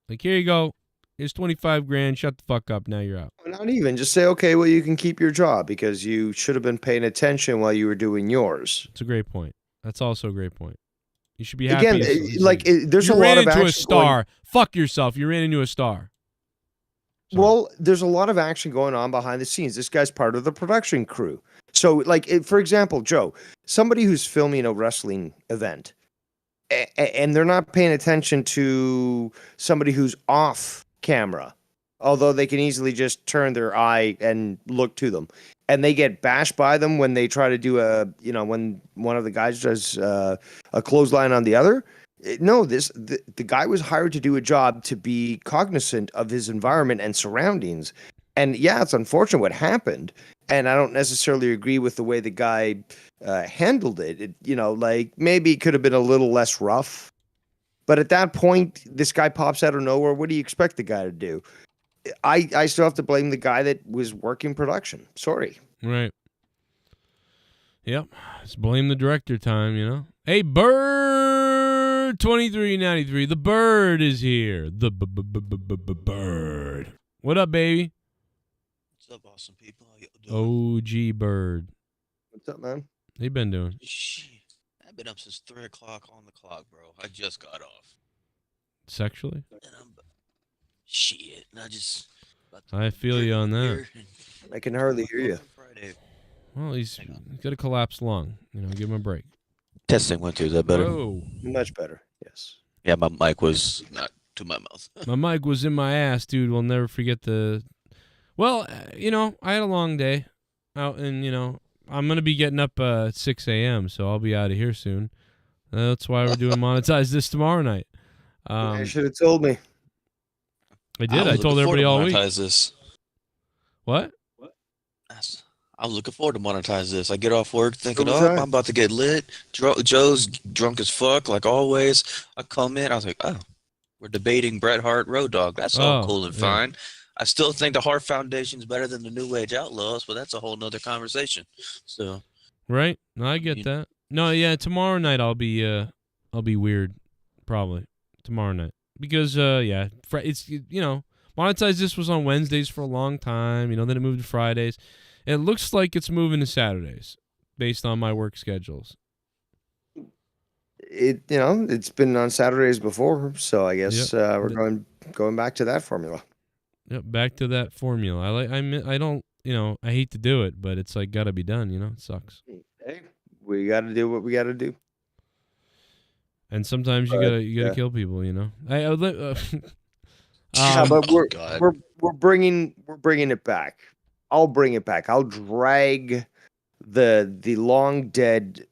Like, here you go. Here's 25 grand. Shut the fuck up. Now you're out. Not even. Just say, okay, well, you can keep your job because you should have been paying attention while you were doing yours. It's a great point. That's also a great point. You should be happy. Again, there's a lot of action. You ran into a star. Fuck yourself. You ran into a star. Sorry. Well, there's a lot of action going on behind the scenes. This guy's part of the production crew. So, like, for example, Joe, somebody who's filming a wrestling event, and they're not paying attention to somebody who's off camera, although they can easily just turn their eye and look to them, and they get bashed by them when they try to do when one of the guys does a clothesline on the other. No, the guy was hired to do a job to be cognizant of his environment and surroundings. And yeah, it's unfortunate what happened. And I don't necessarily agree with the way the guy handled it. Like maybe it could have been a little less rough. But at that point, this guy pops out of nowhere. What do you expect the guy to do? I still have to blame the guy that was working production. Sorry. Right. Yep. Just blame the director time, you know. Hey, Bird 2393. The Bird is here. The Bird. What up, baby? What's up, awesome people? How y'all doing? OG Bird. What's up, man? How you been doing? Shit. I've been up since 3 o'clock on the clock, bro. I just got off. Sexually? Shit. And I feel you on that. I can hardly hear you. Well, he's got a collapsed lung. Give him a break. Testing 1, 2. Is that better? Whoa. Much better. Yes. Yeah, my mic was not to my mouth. My mic was in my ass, dude. We'll never forget the... Well, I had a long day out, and, I'm going to be getting up at 6 a.m., so I'll be out of here soon. That's why we're doing Monetize This tomorrow night. You should have told me. I did. I told everybody all week. Monetize this. What? I'm looking forward to Monetize This. I get off work thinking, I'm about to get lit. Joe's drunk as fuck, like always. I come in, I was like, we're debating Bret Hart, Road Dogg. That's all cool and fine. I still think the Hart Foundation's better than the New Age Outlaws, but that's a whole nother conversation. So, right? No, I get that. No, yeah, tomorrow night I'll be weird, probably tomorrow night because it's Monetize This was on Wednesdays for a long time. Then it moved to Fridays. It looks like it's moving to Saturdays based on my work schedules. It's been on Saturdays before, so I guess we're going back to that formula. Yep, back to that formula. I hate to do it, but it's like got to be done, It sucks. Hey, we got to do what we got to do. And sometimes you got to kill people, But we're bringing it back. I'll bring it back. I'll drag the long dead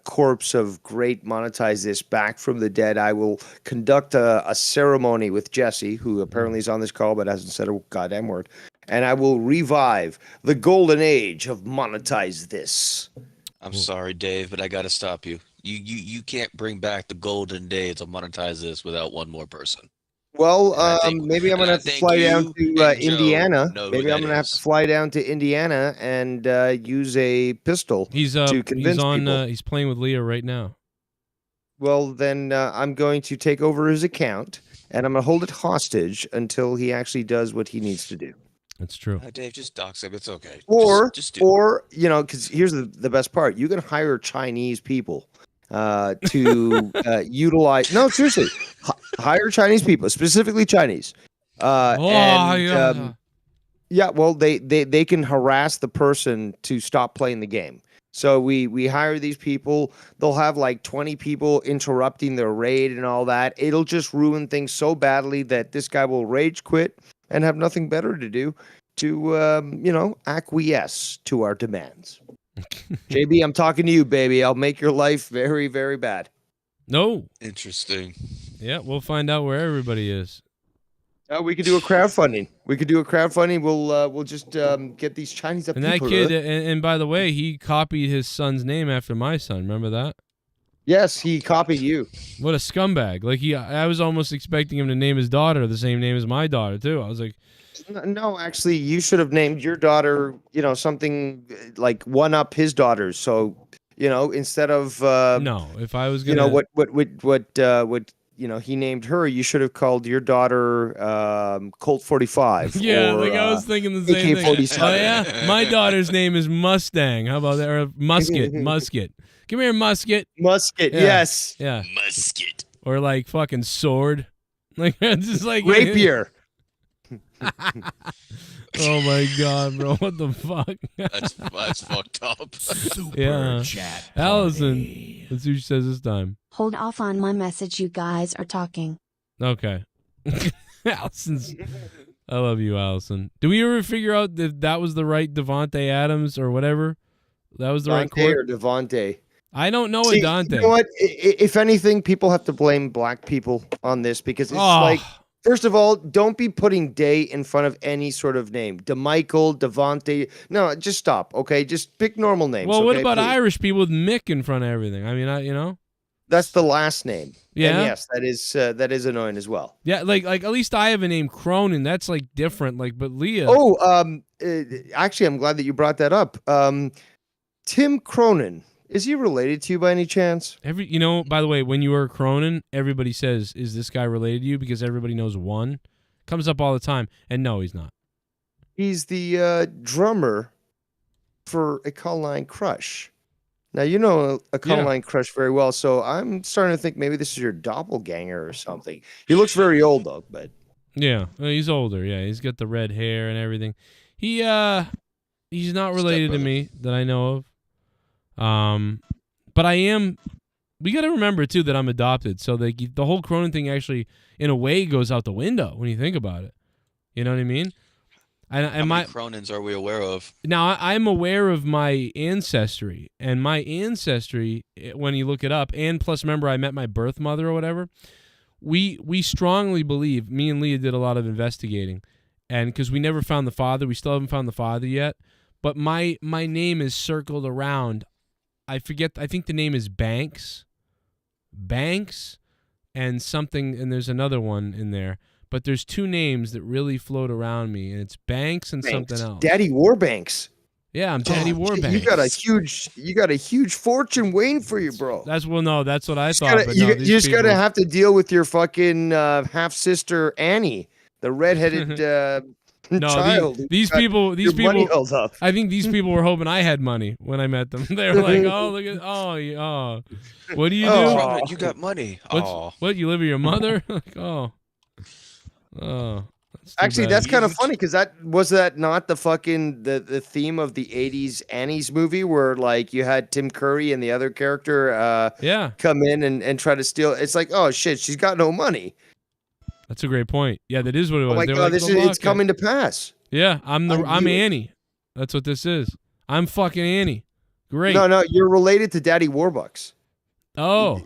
corpse of great Monetize This back from the dead. I will conduct a ceremony with Jesse, who apparently is on this call but hasn't said a goddamn word. and I will revive the golden age of monetize this. I'm sorry, Dave, but I got to stop you. You can't bring back the golden days of monetize this without one more person. Well, maybe I'm gonna have to fly down to Indiana. Maybe I'm gonna have to fly down to Indiana and use a pistol to convince people. He's playing with Leah right now. Well, then I'm going to take over his account, and I'm gonna hold it hostage until he actually does what he nedes to do. That's true. Dave, just dox him. It's okay. Or do it. Because here's the best part: you can hire Chinese people to utilize. No, seriously, hire Chinese people, specifically Chinese. Yeah, well, they can harass the person to stop playing the game. So we hire these people. They'll have like 20 people interrupting their raid and all that. It'll just ruin things so badly that this guy will rage quit and have nothing better to do to acquiesce to our demands. JB, I'm talking to you, baby. I'll make your life very, very bad. No. Interesting. Yeah, we'll find out where everybody is. We could do a crowdfunding. We'll just get these Chinese and that kid. And by the way, he copied his son's name after my son. Remember that? Yes, he copied you. What a scumbag! Like I was almost expecting him to name his daughter the same name as my daughter too. I was like, no, actually, you should have named your daughter, something like one up his daughters. So, instead of no, if I was gonna, what he named her, you should have called your daughter Colt 45. Yeah, or, I was thinking the same thing. Oh yeah, my daughter's name is Mustang. How about that? Or Musket, Musket. Come here, Musket. Musket, yes. Yeah. Musket. Or like fucking sword. Like just like rapier. Oh my god, bro! What the fuck? That's fucked up. Super chat. Allison, let's see what she says this time. Hold off on my message. You guys are talking. Okay. Allison's. I love you, Allison. Do we ever figure out if that was the right Devante Adams or whatever? That was the right court? Or Devante? I don't know a Dante. You know what? If anything, people have to blame black people on this because it's like. First of all, don't be putting Day in front of any sort of name. DeMichael, Devante. No, just stop, okay? Just pick normal names. Well, what about please? Irish people with Mick in front of everything? I mean, That's the last name. Yeah. And yes, that is annoying as well. Yeah, like at least I have a name, Cronin. That's like different. Like, but Leah. Oh, actually, I'm glad that you brought that up. Tim Cronin. Is he related to you by any chance? By the way, when you were Cronin, everybody says, is this guy related to you? Because everybody knows one. Comes up all the time. And no, he's not. He's the drummer for A Colline Crush. Now, you know A Colline Crush very well, so I'm starting to think maybe this is your doppelganger or something. He looks very old, though, but... Yeah, he's older. Yeah, he's got the red hair and everything. He's not related to me that I know of. But I am. We got to remember too that I'm adopted, so the whole Cronin thing actually, in a way, goes out the window when you think about it. You know what I mean? How many Cronins are we aware of? Now I'm aware of my ancestry, and my ancestry, when you look it up, and plus, remember, I met my birth mother or whatever. We strongly believe. Me and Leah did a lot of investigating, and because we never found the father, we still haven't found the father yet. But my name is circled around. I forget. I think the name is Banks, and something. And there's another one in there. But there's two names that really float around me, and it's Banks and something else. Daddy Warbanks. Yeah, I'm Daddy Warbanks. You got a huge fortune waiting for you, bro. That's what I thought. You just gotta have to deal with your fucking half sister Annie, the redheaded. Child. These people. I think these people were hoping I had money when I met them. They were like, "Oh, look at what do you do? You got money. What you live with your mother? Like, Actually, that's kind of funny because that not the fucking the theme of the '80s Annie's movie where like you had Tim Curry and the other character come in and try to steal. It's like, oh shit, she's got no money. That's a great point. Yeah, that is what it was. Oh my god, it's coming to pass. Yeah, I'm Annie. That's what this is. I'm fucking Annie. Great. No, you're related to Daddy Warbucks. Oh,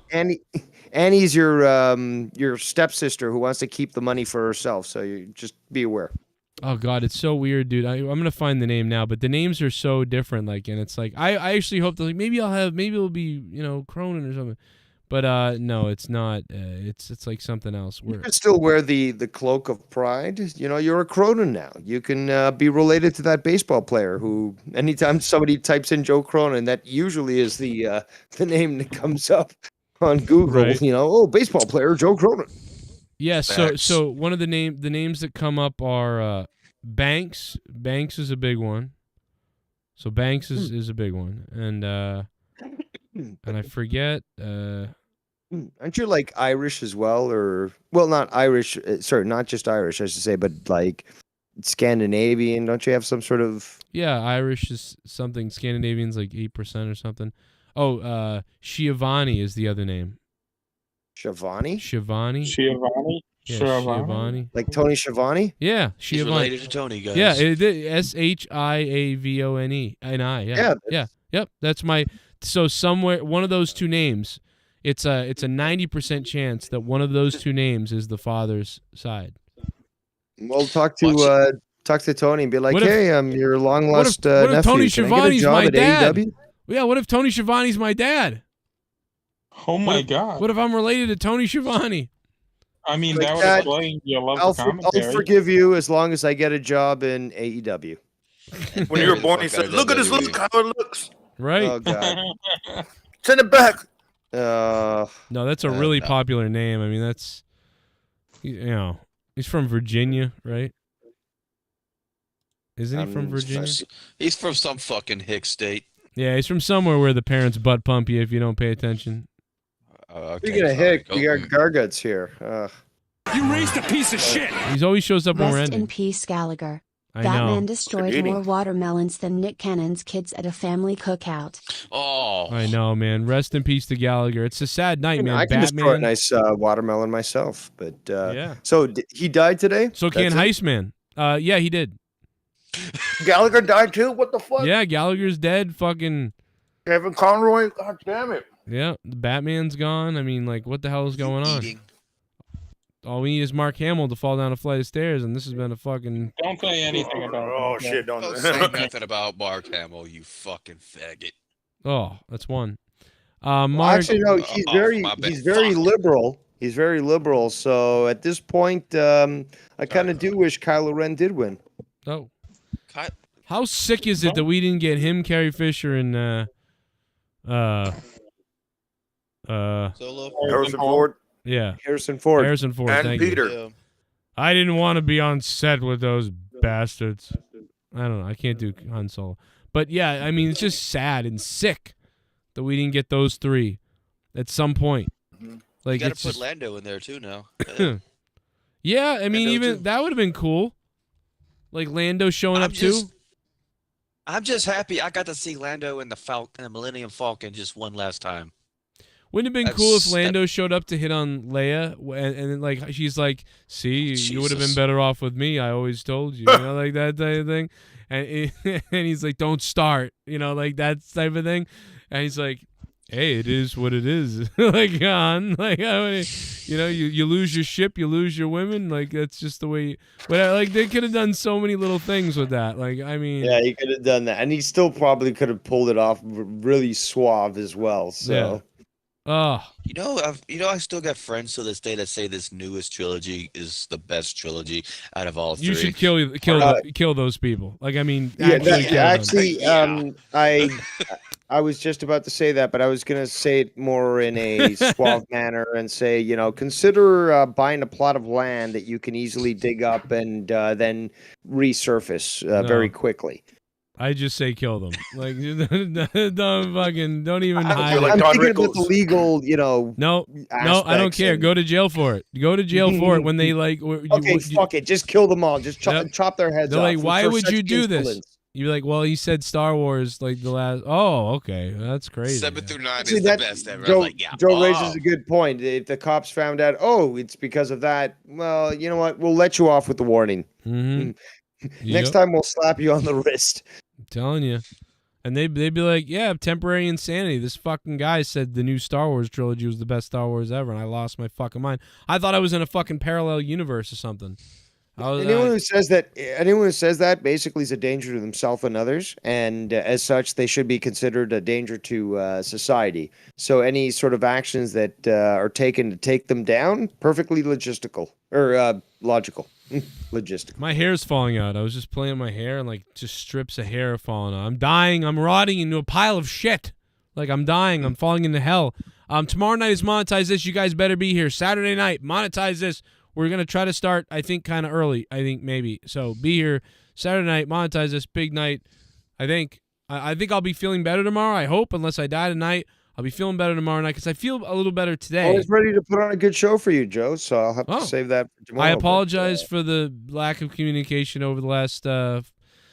Annie's your stepsister who wants to keep the money for herself. So you just be aware. Oh God, it's so weird, dude. I'm gonna find the name now, but the names are so different. Like, and it's like I actually hope that like maybe it'll be Cronin or something, but no, it's not. It's like something else. You can still wear the cloak of pride. You're a Cronin now. You can be related to that baseball player who, anytime somebody types in Joe Cronin, that usually is the name that comes up on Google. Right. Baseball player Joe Cronin. Yeah, so one of the names that come up are Banks. Banks is a big one. So Banks is a big one, and I forget. Aren't you like Irish as well, or not Irish? Sorry, not just Irish, I should say, but like Scandinavian. Don't you have some sort of? Yeah, Irish is something. Scandinavian's like 8% or something. Oh, Schiavone is the other name. Shivani? Schiavone? Yeah, Schiavone? Like Tony Schiavone? Yeah, He's Schiavone. related to Tony, guys. Yeah, SHIAVONE. Yeah. Yep. That's my. So somewhere one of those two names, it's a 90% chance that one of those two names is the father's side. Well, talk to Tony and be like, hey, I'm your long lost what if nephew. Tony Can I get a Schiavone's job my at dad? AEW? Yeah, what if Tony Schiavone's my dad? Oh my God! What if I'm related to Tony Schiavone? I mean, Like that would that, explain your love I'll for commentary. forgive you as long as I get a job in AEW. When you were born, he said, "Look at his look, how it looks." Right. Oh God. Send it back. No, that's a really popular name. I mean, that's he's from Virginia, right? Isn't he from Virginia? He's from some fucking hick state. Yeah, he's from somewhere where the parents butt pump you if you don't pay attention. Speaking of hick, we got Garguts here. You raised a piece of shit. He always shows up when we're Rest ending. in peace, Gallagher. I That know. man destroyed more watermelons than Nick Cannon's kids at a family cookout. Oh, I know, man. Rest in peace to Gallagher. It's a sad night, man. I can destroy a Batman. nice watermelon myself, but Yeah. So he died today. So can Heistman. Yeah, he did. Gallagher died too. What the fuck? Yeah, Gallagher's dead. Fucking Kevin Conroy. God damn it. yeah, the Batman's gone. I mean, like, what the hell is going on? All we need is Mark Hamill to fall down a flight of stairs, and this has been a fucking. Don't say anything about. Oh shit! Don't say nothing about Mark Hamill, you fucking faggot. Oh, that's one. Well, Mark. actually, no. He's very liberal. He's very liberal. So at this point, I kind of do wish Kylo Ren did win. Oh. How sick is it that we didn't get him, Carrie Fisher, and Solo. Harrison Ford. Yeah. Harrison Ford. Harrison Ford. And thank Peter. you. I didn't want to be on set with those bastards. I don't know. I can't do Han Solo. But yeah, I mean, it's just sad and sick that we didn't get those three at some point. Like, You gotta it's put just, Lando in there too now. yeah, I mean, Lando even too. that would have been cool. Like Lando showing up too. I'm just happy I got to see Lando and the Millennium Falcon just one last time. Wouldn't it have been cool if Lando showed up to hit on Leia, and then like she's like, "See, you would have been Jesus. better off with me. I always told you," like that type of thing. And and he's like, "Don't start," like that type of thing. And he's like, "Hey, it is what it is." Like, on, like, you lose your ship, you lose your women. Like, that's just the way. But like, they could have done so many little things with that. Like, I mean, Yeah, he could have done that, and he still probably could have pulled it off really suave as well. So. Yeah. Oh, I still got friends to this day that say this newest trilogy is the best trilogy out of all three. you should kill those people. Like, I mean, actually, I was just about to say that, but I was gonna say it more in a suave manner and say, consider buying a plot of land that you can easily dig up and then resurface very quickly. I just say kill them. Like, don't even hide. I'm thinking about the legal, No, I don't care. Go to jail for it. Go to jail for it when they like. Okay, fuck it. Just kill them all. Just chop their heads They're off. like, why for would such you do this? insolence. You're like, well, he said Star Wars like the last. Oh, okay, that's crazy. 7 through 9 Actually, is the best ever. Joe, I'm like, yeah. Joe raises a good point. If the cops found out, it's because of that, well, you know what? We'll let you off with the warning. Mm-hmm. Next time, we'll slap you on the wrist. I'm telling you. And they'd be like, yeah, temporary insanity. This fucking guy said the new Star Wars trilogy was the best Star Wars ever, and I lost my fucking mind. I thought I was in a fucking parallel universe or something. Anyone who says that basically is a danger to themselves and others, and as such, they should be considered a danger to society. So any sort of actions that are taken to take them down, perfectly logistical or logical. Logistical. My hair's falling out. I was just playing my hair and like just strips of hair are falling out. I'm dying. I'm rotting into a pile of shit. Like I'm dying. I'm falling into hell. Tomorrow night is Monetize This. You guys better be here. Saturday night, Monetize This. We're going to try to start, I think, kind of early. I think maybe. So be here Saturday night, Monetize This. Big night. I think I'll be feeling better tomorrow. I hope, unless I die tonight. I'll be feeling better tomorrow night because I feel a little better today. I was ready to put on a good show for you, Joe, so I'll have to save that for tomorrow. I apologize for the lack of communication over the last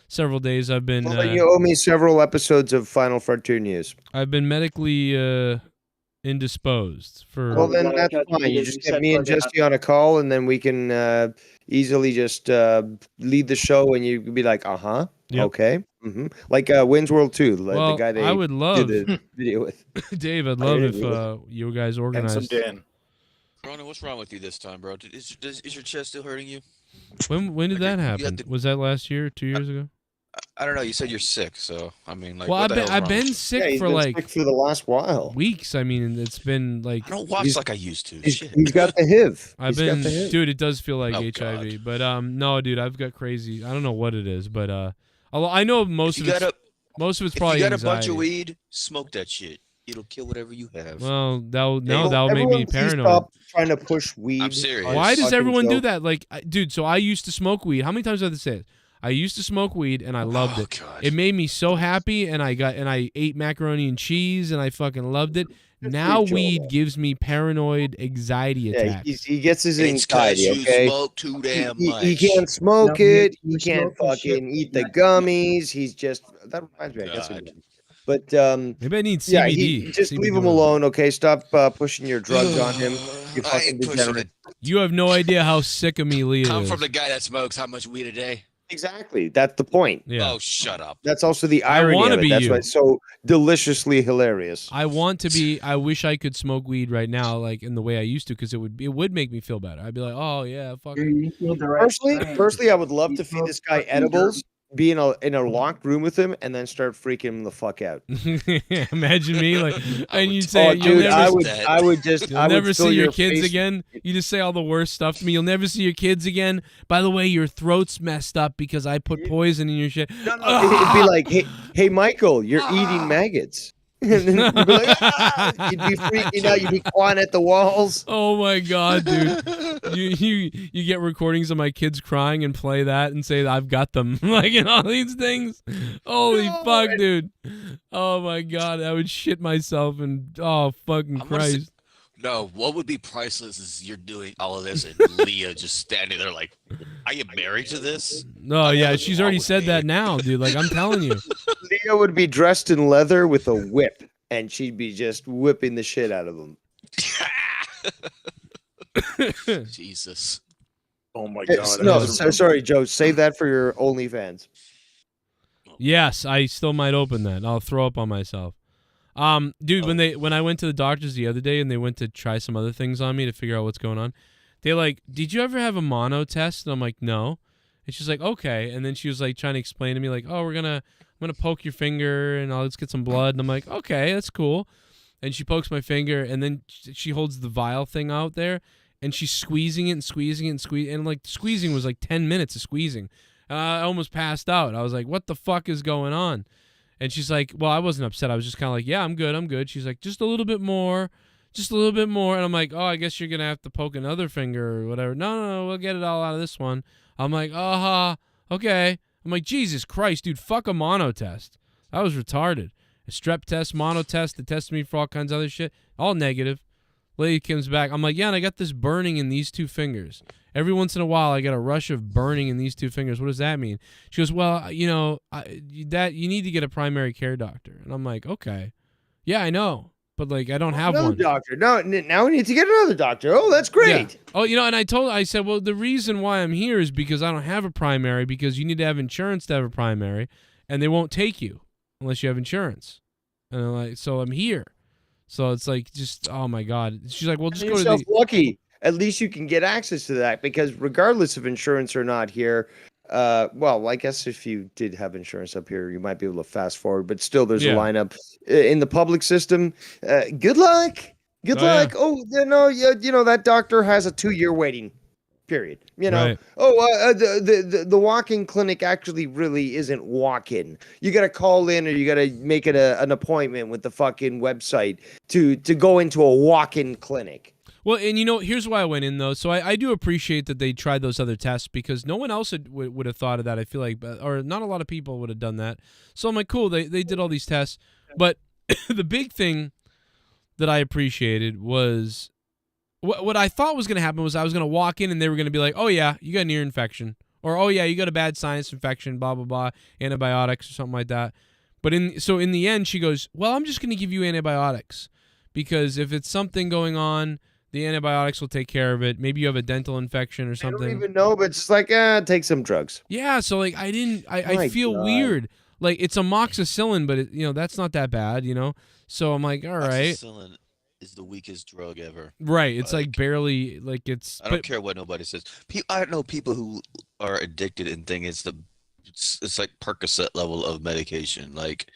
several days. I've been... you owe me several episodes of Final Frontier News. I've been medically indisposed. Well, then that's fine. You just get me and Jesse on a call, and then we can easily just lead the show, and you can be like, uh-huh, okay. Mm-hmm. Like Wins World 2, the guy they I would love did the video with. Dave, I'd love if you guys organized. And some Dan. Cronin, what's wrong with you this time, bro? Is your chest still hurting you? When did that happen? Was that last year, 2 years ago? I don't know. You said you're sick, so I mean, like, well, I've been sick for like for the last while, weeks. I mean, it's been like I don't watch like I used to. He's got the HIV. Dude, it does feel like HIV, but no, dude, I've got crazy. I don't know what it is, but I know most of it's probably if you got anxiety. a bunch of weed, smoke that shit. It'll kill whatever you have. Well, that'll make me paranoid. Stop trying to push weed. I'm serious. Why does everyone do that? Like, dude, so I used to smoke weed. How many times have I had to say it? I used to smoke weed and I loved it. God. It made me so happy, and I ate macaroni and cheese and I fucking loved it. Now weed gives me paranoid anxiety attacks. Yeah, he gets his anxiety. Okay, you smoke too damn much. He can't smoke it. He can't fucking eat the gummies. He's just that reminds me. I guess. But maybe I need CBD. Yeah, just leave him alone. Okay, stop pushing your drugs on him. You fucking degenerate. You have no idea how sick of me Leah Come is. from the guy that smokes how much weed a day? Exactly. That's the point. Yeah. Oh, shut up. That's also the irony of it. That's why it's so deliciously hilarious. I want to be. I wish I could smoke weed right now, like in the way I used to, because it would make me feel better. I'd be like, oh yeah, fuck. Personally, I would love to feed this guy edibles, be in a locked room with him, and then start freaking him the fuck out. Imagine me like, and you'd say, dude, I would You'll never see your kids again. You just say all the worst stuff to me. You'll never see your kids again. By the way, your throat's messed up because I put poison in your shit. No, it'd be like, hey, Michael, you're eating maggots. And then you'd be like, you'd be freaking out. You'd be clawing at the walls. Oh my god, dude! You get recordings of my kids crying and play that and say I've got them, like in all these things. Holy fuck, dude! Oh my god, I would shit myself and fucking Christ. No, what would be priceless is you're doing all of this and Leah just standing there like, are you married to this? No, yeah, she's already said that now, dude. Like, I'm telling you. Leah would be dressed in leather with a whip, and she'd be just whipping the shit out of him. Jesus. Oh, my God. No, sorry, Joe. Save that for your OnlyFans. Yes, I still might open that. I'll throw up on myself. Dude, when I went to the doctors the other day and they went to try some other things on me to figure out what's going on, they like, did you ever have a mono test? And I'm like, no. And she's like, okay. And then she was like trying to explain to me like, oh, I'm gonna poke your finger and let's get some blood. And I'm like, okay, that's cool. And she pokes my finger and then she holds the vial thing out there and she's squeezing it and squeezing it and squeezing. And like squeezing was like 10 minutes of squeezing. I almost passed out. I was like, what the fuck is going on? And she's like, well, I wasn't upset. I was just kind of like, yeah, I'm good. She's like, just a little bit more. And I'm like, oh, I guess you're going to have to poke another finger or whatever. No, we'll get it all out of this one. I'm like, okay. I'm like, Jesus Christ, dude, fuck a mono test. That was retarded. A strep test, mono test, they tested me for all kinds of other shit. All negative. Lady comes back. I'm like, yeah, and I got this burning in these two fingers. Every once in a while, I get a rush of burning in these two fingers. What does that mean? She goes, well, you need to get a primary care doctor. And I'm like, okay. Yeah, I know. But, like, I don't have one. Doctor. No, now we need to get another doctor. Oh, that's great. Yeah. Oh, and I said, well, the reason why I'm here is because I don't have a primary, because you need to have insurance to have a primary, and they won't take you unless you have insurance. And I'm like, so I'm here. So it's like, just, oh, my God. She's like, well, just go to the... lucky. at least you can get access to that, because regardless of insurance or not here, well, I guess if you did have insurance up here, you might be able to fast forward, but still there's a lineup in the public system. Good luck. Good luck. Yeah. Oh, no, that doctor has a 2-year waiting period. Right. The walk-in clinic actually really isn't walk-in. You got to call in, or you got to make it an appointment with the fucking website to go into a walk-in clinic. Well, and here's why I went in, though. So I do appreciate that they tried those other tests, because no one else would have thought of that, I feel like, or not a lot of people would have done that. So I'm like, cool, they did all these tests. But the big thing that I appreciated was what I thought was going to happen was I was going to walk in and they were going to be like, oh, yeah, you got an ear infection. Or, oh, yeah, you got a bad sinus infection, blah, blah, blah, antibiotics or something like that. But in the end, she goes, well, I'm just going to give you antibiotics, because if it's something going on, the antibiotics will take care of it. Maybe you have a dental infection or something. I don't even know, but it's just like, take some drugs. Yeah, so like I feel weird. Like, it's amoxicillin, but that's not that bad, So I'm like, all right. Amoxicillin is the weakest drug ever. Right, it's like barely, like it's. I don't care what nobody says. I know people who are addicted and think it's like Percocet level of medication. Like,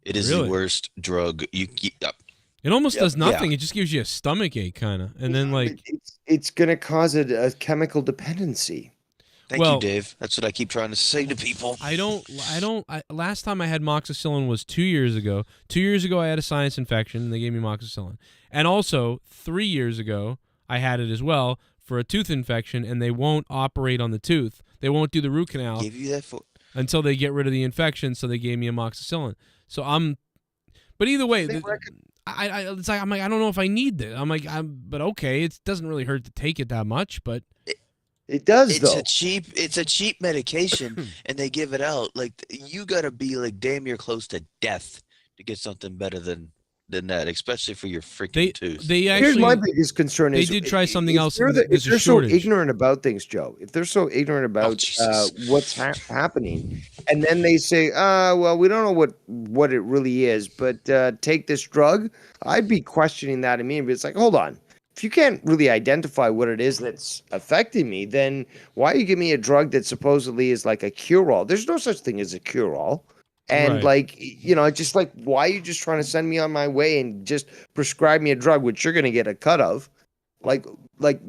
it is the worst drug. It almost does nothing. It just gives you a stomach ache, kind of, and then like it's gonna cause a chemical dependency. Thank you, Dave. That's what I keep trying to say to people. Last time I had moxicillin was 2 years ago. 2 years ago, I had a sinus infection, and they gave me moxicillin. And also, 3 years ago, I had it as well for a tooth infection, and they won't operate on the tooth. They won't do the root canal until they get rid of the infection, so they gave me amoxicillin. So but either way, it's like, I'm like, I don't know if I need this. I'm like, but okay, it doesn't really hurt to take it that much, but it does. It's a cheap medication, and they give it out. Like, you gotta be like damn near close to death to get something better than that, especially for your freaking tooth. Here's my biggest concern: they did try something else. If they're so ignorant about things, Joe, if they're so ignorant about what's happening, and then they say, well, we don't know what it really is, but take this drug, I'd be questioning that immediately. It's like, hold on. If you can't really identify what it is that's affecting me, then why you give me a drug that supposedly is like a cure-all? There's no such thing as a cure-all. And just like, why are you just trying to send me on my way and just prescribe me a drug, which you're going to get a cut of? Like,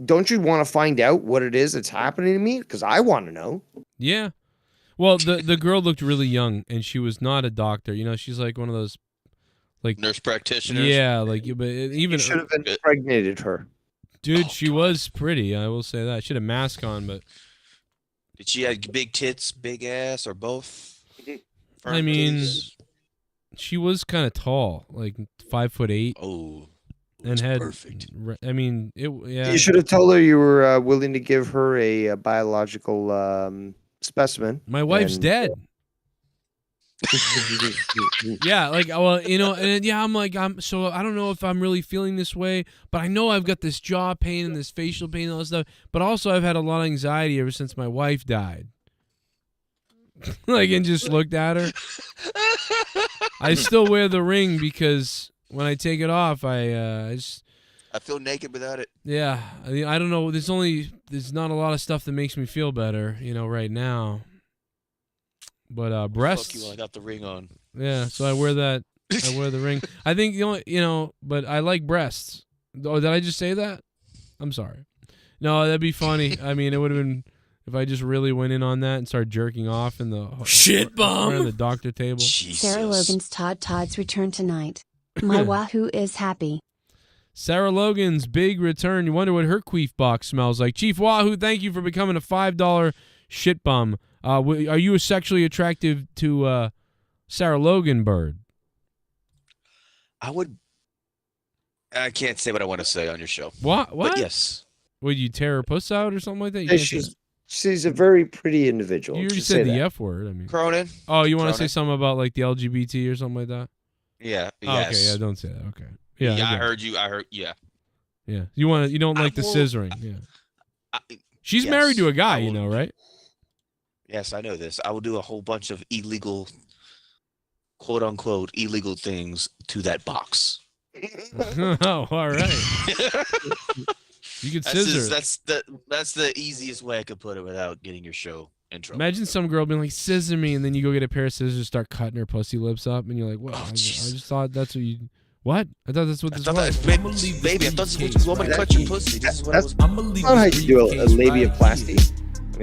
don't you want to find out what it is that's happening to me? Because I want to know. Yeah. Well, the girl looked really young, and she was not a doctor. She's like one of those, like, nurse practitioners. Yeah, like, but even you should have impregnated her. Dude, she was pretty. I will say that. She had a mask on, but did she have big tits, big ass, or both? I mean, she was kind of tall, like 5'8". Oh, and had perfect. I mean, yeah. You should have told her you were willing to give her a biological specimen. My wife's dead. Yeah, like, well, and I'm like, so I don't know if I'm really feeling this way, but I know I've got this jaw pain and this facial pain and all that stuff, but also I've had a lot of anxiety ever since my wife died. Like, and just looked at her. I still wear the ring because when I take it off, I feel naked without it. Yeah, I don't know. There's not a lot of stuff that makes me feel better, right now. But breasts. Fuck you, I got the ring on. Yeah, so I wear that. I wear the ring. I think but I like breasts. Oh, did I just say that? I'm sorry. No, that'd be funny. I mean, it would have been if I just really went in on that and started jerking off in the shit bomb around the doctor table. Jesus. Sarah Logan's Todd's return tonight. My Wahoo is happy. Sarah Logan's big return. You wonder what her queef box smells like. Chief Wahoo, thank you for becoming a $5 shit bum. Are you sexually attractive to Sarah Logan, Bird? I can't say what I want to say on your show. What? But yes. Would you tear her puss out or something like that? She's a very pretty individual. You already said the F word. I mean, Cronin. Oh, you want to say something about like the LGBT or something like that? Yeah. Oh, yes. Okay. Yeah. Don't say that. Okay. Yeah. Yeah. I heard you. Yeah. Yeah. You don't like the scissoring. Yeah. She's married to a guy, right? Yes, I know this. I will do a whole bunch of illegal, quote unquote, illegal things to that box. Oh, all right. You could scissor. That's the easiest way I could put it without getting your show in trouble. Imagine some girl being like, scissor me, and then you go get a pair of scissors, start cutting her pussy lips up, and you're like, what? I just thought that's what you... What? I thought that's what this was. Baby, I thought this was what you cut your pussy. This is what That's I not how you do a labiaplasty.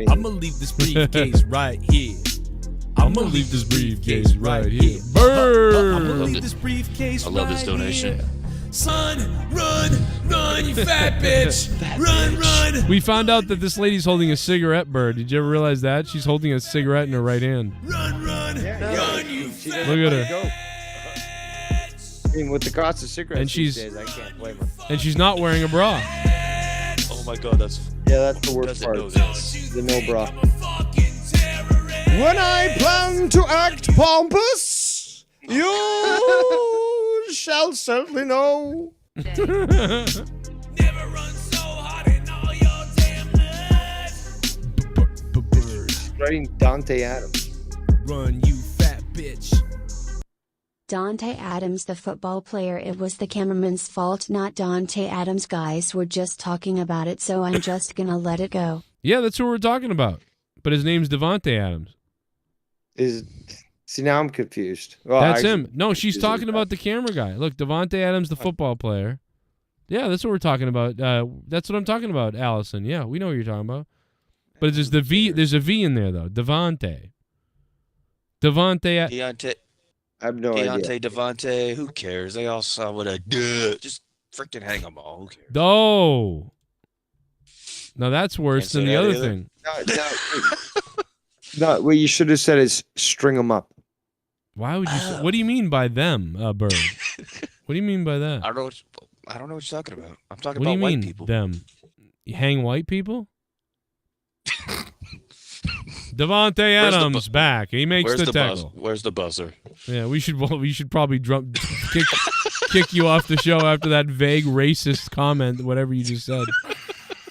I'm gonna leave this briefcase right here. I'm gonna leave this briefcase right here. Burn! I'm gonna leave this briefcase I love this donation. Son, run, you fat bitch. Run. We found out that this lady's holding a cigarette bird. Did you ever realize that? She's holding a cigarette in her right hand. Run, you fat Look at her. I mean, with the cost of cigarettes And she's- these days, I can't blame her. And she's not wearing a bra. Oh my god, that's the worst part. The no bra. When I plan to act pompous, you shall certainly know. Never run so hard in all your damn life. Writing Devante Adams. Run, you fat bitch. Devante Adams, the football player. It was the cameraman's fault, not Devante Adams. Guys, we're just talking about it, so I'm just gonna let it go. Yeah, that's who we're talking about. But his name's Devante Adams. See, now I'm confused. Well, That's actually, him. No, she's talking about the camera guy. Look, Devante Adams, the football player. Yeah, that's what we're talking about. That's what I'm talking about, Allison. Yeah, we know what you're talking about. But there's the V. There's a V in there though. Devante. Deontay. I have no idea. Devante, who cares? They all saw what I just freaking hang them all. Who cares? Oh. Now that's worse than the other thing. No, what you should have said is string them up. Why would you? What do you mean by them, Bird? What do you mean by that? I don't know what you're talking about. I'm talking What do about you white mean, people. them? You hang white people? Devante Adams back. He makes the tackle. Where's the buzzer? Yeah, we should probably kick you off the show after that vague racist comment, whatever you just said.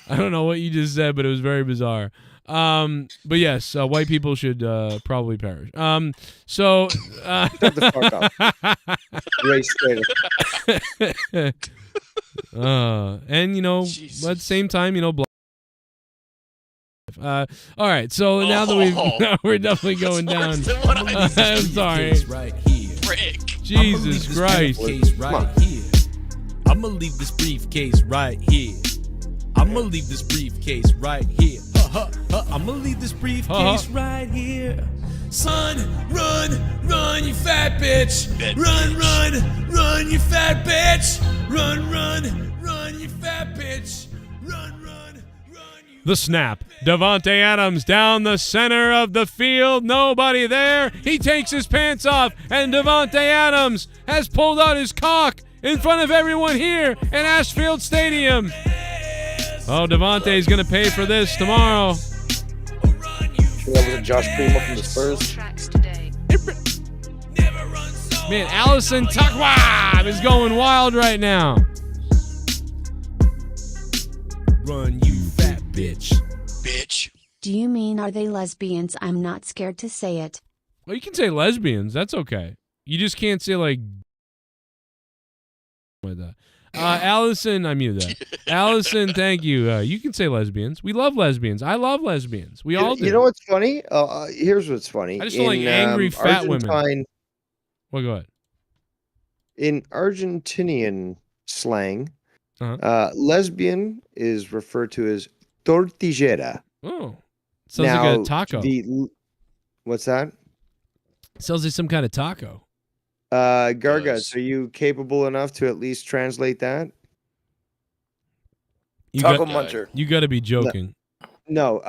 I don't know what you just said, but it was very bizarre. But yes, white people should probably perish. So shut the fuck up. Race traitor. And at the same time, all right, so now that we're definitely going down. I'm sorry. Right here. Jesus Christ. Right here. I'm gonna leave this briefcase right here. I'm gonna leave this briefcase right here. I'm gonna leave this briefcase right here. Son, run, you fat bitch. Run, you fat bitch. Run, you fat bitch. Run. The snap. Devante Adams down the center of the field. Nobody there. He takes his pants off, and Devante Adams has pulled out his cock in front of everyone here in Ashfield Stadium. Oh, Devante's going to pay for this tomorrow. Sure that was a Josh Primo from the Spurs. Man, Allison Tuckwab is going wild right now. Run, you fat bitch. Do you mean are they lesbians? I'm not scared to say it. Well, you can say lesbians. That's okay. You just can't say like that. Allison, I muted that. Allison, thank you. You can say lesbians. We love lesbians. I love lesbians. We all do. You know what's funny? Here's what's funny. I just don't like angry fat women. Well, go ahead. In Argentinian slang, lesbian is referred to as tortillera. Oh, sounds like a taco. What's that? Sounds like some kind of taco. Gargas, are you capable enough to at least translate that? Taco muncher. You got to be joking. No.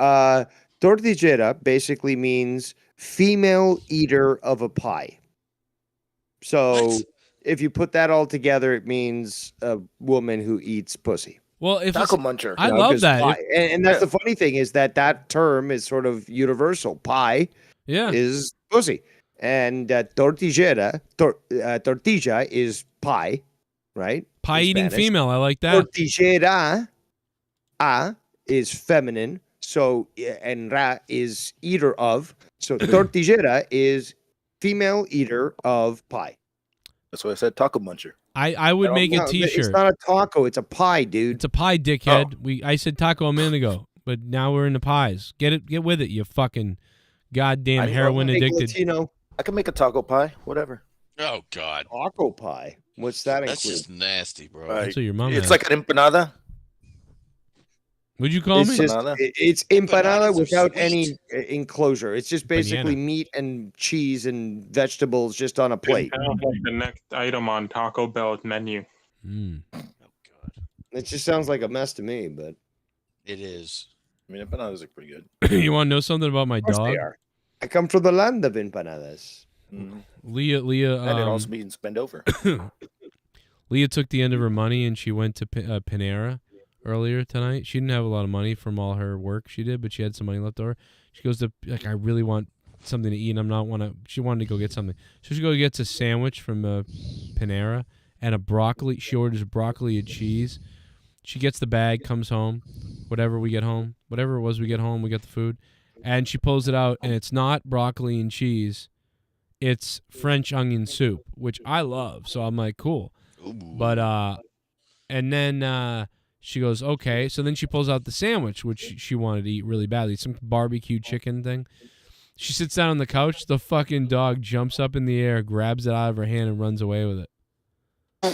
Tortillera basically means female eater of a pie. So if you put that all together, it means a woman who eats pussy. Well, if taco muncher. I love that. And that's the funny thing is that term is sort of universal. Pie is pussy. And tortilla is pie, right? Pie eating female. I like that. Tortillera is feminine. So, and ra is eater of. So tortillera is female eater of pie. That's why I said taco muncher. I would make a T-shirt. It's not a taco. It's a pie, dude. It's a pie, dickhead. I said taco a minute ago, but now we're into pies. Get with it, you fucking goddamn heroin addicted. I can make a taco pie, whatever. Oh God. Taco pie. What's that include? That's just nasty, bro. That's what your mom It's has. like an empanada. What'd you call me? It's empanada without any enclosure. It's just basically meat and cheese and vegetables just on a plate. It sounds like the next item on Taco Bell's menu. It just sounds like a mess to me, but it is. I mean, empanadas are pretty good. You want to know something about my dog? They are. I come from the land of empanadas. Leah. And it also means bend over. Leah took the end of her money and she went to Panera earlier tonight. She didn't have a lot of money from all her work she did, but she had some money left over. She goes to I really want something to eat, and she wanted to go get something. So she gets a sandwich from Panera and a broccoli. She orders broccoli and cheese. She gets the bag, comes home, whatever it was, we get home, we get the food, and she pulls it out, and it's not broccoli and cheese. It's French onion soup, which I love. So I'm like, cool. Ooh. But and then she goes, okay. So then she pulls out the sandwich, which she wanted to eat really badly, some barbecue chicken thing. She sits down on the couch. The fucking dog jumps up in the air, grabs it out of her hand, and runs away with it.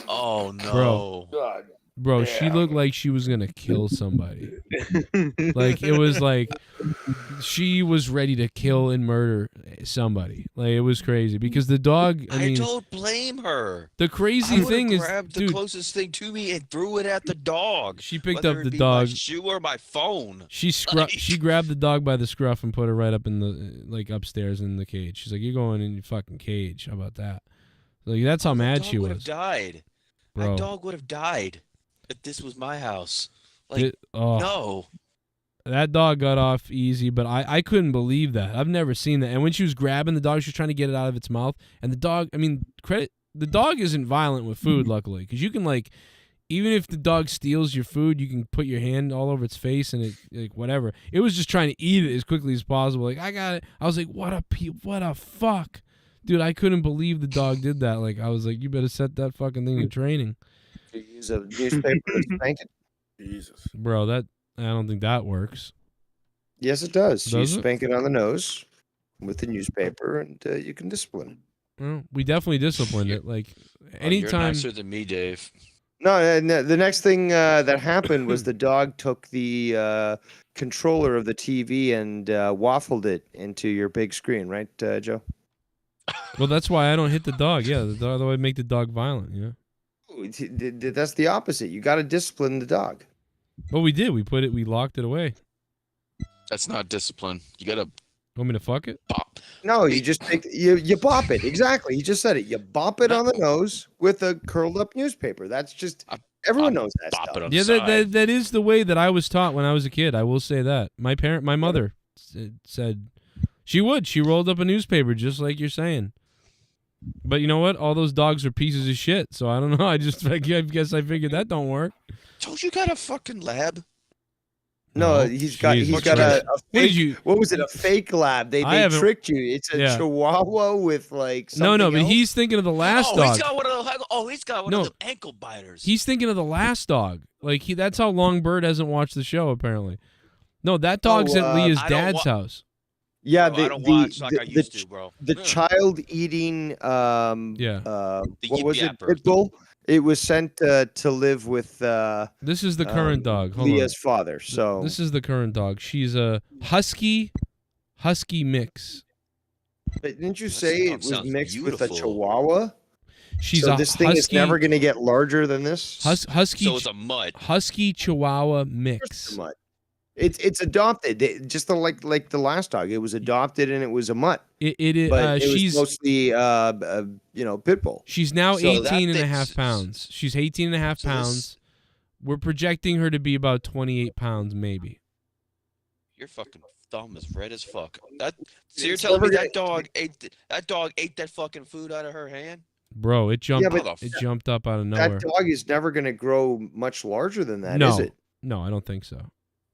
Oh no, Bro, she looked like she was gonna kill somebody. Like it was like she was ready to kill and murder somebody. Like it was crazy because the dog. I mean, don't blame her. The crazy thing is, grabbed the closest thing to me and threw it at the dog. She picked whether up it the be dog. my shoe or my phone. She grabbed the dog by the scruff and put her right up in the upstairs in the cage. She's like, "You're going in your fucking cage. How about that?" Like that's how mad she was. Have died. Bro. My dog would have died. If this was my house. Like, no. That dog got off easy, but I couldn't believe that. I've never seen that. And when she was grabbing the dog, she was trying to get it out of its mouth. And the dog, I mean, the dog isn't violent with food, luckily. Because you can, like, even if the dog steals your food, you can put your hand all over its face and it, like, whatever. It was just trying to eat it as quickly as possible. Like, I got it. I was like, what a fuck. Dude, I couldn't believe the dog did that. Like, I was like, you better set that fucking thing in training. You use a newspaper to spank it. Jesus. Bro, I don't think that works. Yes, it does. You it? spank it on the nose with the newspaper, and you can discipline. Well, we definitely disciplined it. Like, anytime. You're nicer than me, Dave. No, the next thing that happened was the dog took the controller of the TV and waffled it into your big screen, right, Joe? Well, that's why I don't hit the dog. Yeah, the dog would make the dog violent. Yeah. That's the opposite. You got to discipline the dog. Well, we did. We locked it away. That's not discipline. You gotta. Want me to fuck it? Bop. No, you just you bop it. Exactly. You just said it. You bop it on the nose with a curled up newspaper. That's just everyone knows that stuff. Yeah, that is the way that I was taught when I was a kid. I will say that. My mother said she would. She rolled up a newspaper just like you're saying. But you know what? All those dogs are pieces of shit. So I don't know. I guess I figured that don't work. Don't you got a fucking lab? No, he's got a fake, what was it? A fake lab. They tricked you. It's a Chihuahua with like something No, but else. he's thinking of the last dog. He's got one of the ankle biters. He's thinking of the last dog. Like that's how Long Bird hasn't watched the show apparently. No, that dog's at Leah's dad's house. Yeah, I don't watch like I used to, bro. The child eating what was it? Yapper. Pitbull. It was sent to live with this is the current dog. Hold Leah's on. father. So this is the current dog. She's a husky mix. But didn't you say it was mixed with a Chihuahua? This thing husky, is never going to get larger than this. Husky. So it's a mutt. Husky Chihuahua mix. A mutt. It's adopted, just like the last dog. It was adopted and it was a mutt. But she's mostly pit bull. She's now 18 and a half pounds. She's 18 and a half pounds. We're projecting her to be about 28 pounds, maybe. Your fucking thumb is red as fuck. So you're telling me that dog ate that fucking food out of her hand? Bro, it jumped up out of nowhere. That dog is never going to grow much larger than that, is it? No, I don't think so.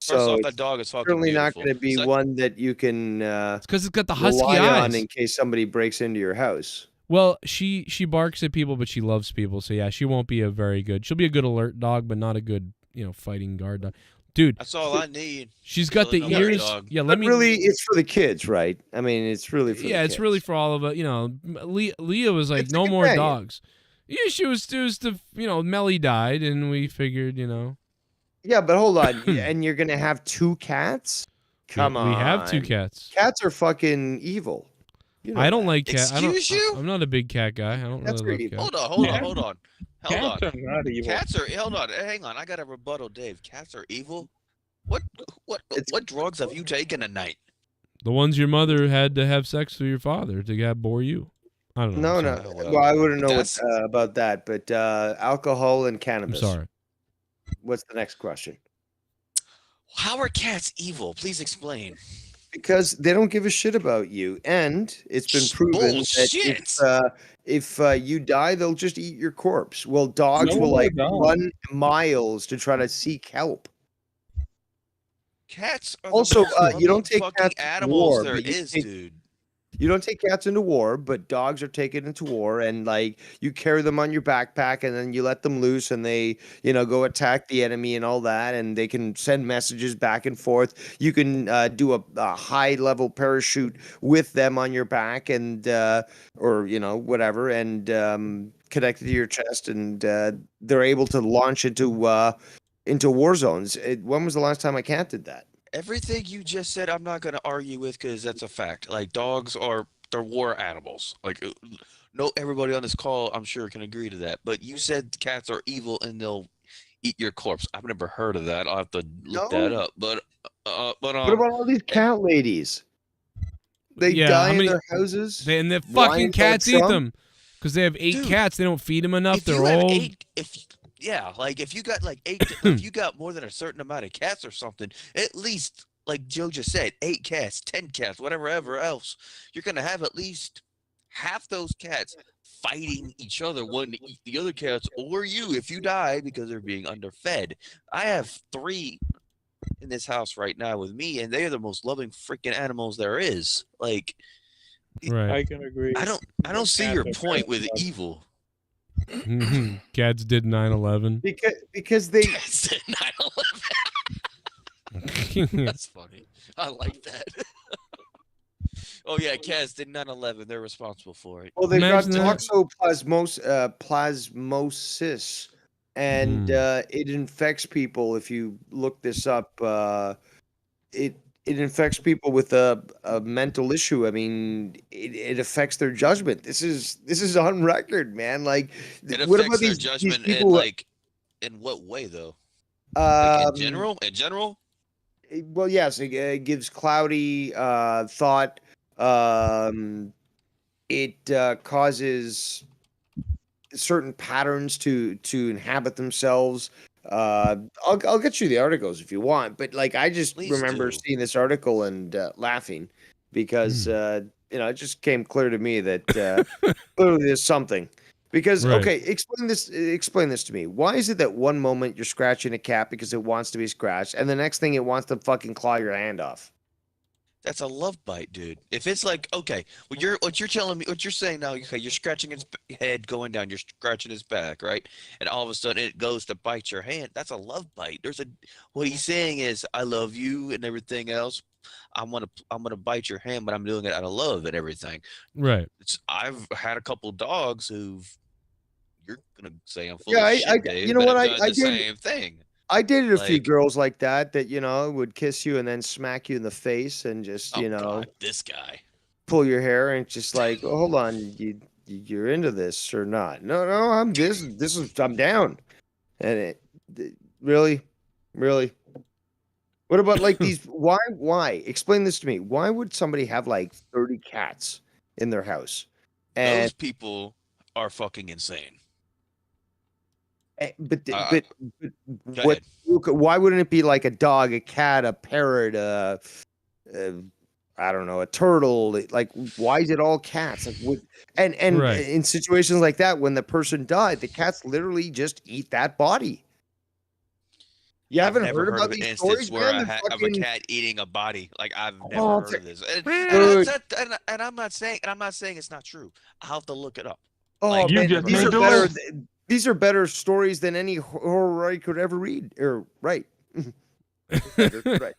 First off, that dog is fucking certainly beautiful. not going to be one that you can it's because it's got the husky rely eyes on in case somebody breaks into your house. Well, she barks at people, but she loves people. So yeah, she won't be a very good. She'll be a good alert dog, but not a good, fighting guard dog. Dude, That's all I need. she's got the ears. Dog. Yeah, But really, it's for the kids, right? I mean, it's really for the kids. it's really for all of it. Leah was like, It's a no more companion. dogs. Yeah, she was the Melly died, and we figured, Yeah, but hold on, and you're gonna have 2 cats? Come on, we have 2 cats. Cats are fucking evil. You know I don't that. like cats. Excuse you? I'm not a big cat guy. I don't Cats are really evil. love cats. Hold on. Hold on. Cats are not evil. Cats are. Hold on. Hang on. I got a rebuttal, Dave. Cats are evil. What drugs have you taken tonight? The ones your mother had to have sex with your father to bore you. I don't know. No, I'm sorry. no. Well, I wouldn't know about that, but alcohol and I'm cannabis. sorry. What's the next question? How are cats evil? Please explain. Because they don't give a shit about you, and it's been proven that if you die, they'll just eat your corpse. Well, dogs will run miles to try to seek help. Cats are Also, the most you don't take fucking cats to animals war, there but you is, take- dude. You don't take cats into war, but dogs are taken into war, and you carry them on your backpack, and then you let them loose, and they go attack the enemy and all that, and they can send messages back and forth. You can do a high level parachute with them on your back, and or whatever, and connected to your chest, and they're able to launch into war zones. When was the last time a cat did that? Everything you just said, I'm not going to argue with because that's a fact. Like, dogs they're war animals. Like, no, everybody on this call, I'm sure, can agree to that. But you said cats are evil and they'll eat your corpse. I've never heard of that. I'll have to look that up. But what about all these cat ladies? They die in their houses. And the fucking cats eat them because they have 8 cats. They don't feed them enough. They're old. Yeah, like if you got like 8, if you got more than a certain amount of cats or something, at least like Joe just said, 8 cats, 10 cats, whatever else, you're gonna have at least half those cats fighting each other, wanting to eat the other cats, or you if you die because they're being underfed. I have 3 in this house right now with me, and they are the most loving freaking animals there is. Like, right? I can agree. I don't see your point with evil. Cats did 9/11. Because they Cats did 9/11. That's funny. I like that. Oh yeah, cats did 9/11. They're responsible for it. Well, they've got toxoplasmosis, and it infects people. If you look this up, it infects people with a mental issue. I mean, it affects their judgment. This is on record, man. Like, it what affects about their these judgment people? in what way though? In general? Well, yes, it gives cloudy thought. It causes certain patterns to inhabit themselves. I'll get you the articles if you want, but I just remember seeing this article and laughing because it just came clear to me that clearly there's something. Because okay, explain this to me. Why is it that one moment you're scratching a cat because it wants to be scratched, and the next thing it wants to fucking claw your hand off? That's a love bite, dude. If it's like, okay, what you're telling me, what you're saying now, okay, you're scratching its head going down, you're scratching his back, right? And all of a sudden it goes to bite your hand. That's a love bite. What he's saying is, I love you and everything else. I'm gonna bite your hand, but I'm doing it out of love and everything. Right. I've had a couple dogs who've, you're gonna say I'm full Yeah, of shit, Dave, you know but what? I've done the same thing. I dated a few girls like that would kiss you and then smack you in the face and just God, this guy pull your hair and just like, oh, hold on, you're into this or not? No, I'm I'm down. And really. What about like these? Why? Explain this to me. Why would somebody have like 30 cats in their house? And those people are fucking insane. But what? Why wouldn't it be like a dog, a cat, a parrot, I don't know, a turtle? Like, why is it all cats? Like, and in situations like that, when the person died, the cats literally just eat that body. You haven't never heard about of an these instance stories, where man? of a cat eating a body. Like I've never Oh, heard of this. dude. And I'm not saying it's not true. I'll have to look it up. Oh Like, man, just these made are the better. list. These are better stories than any horror I could ever read or write. Right.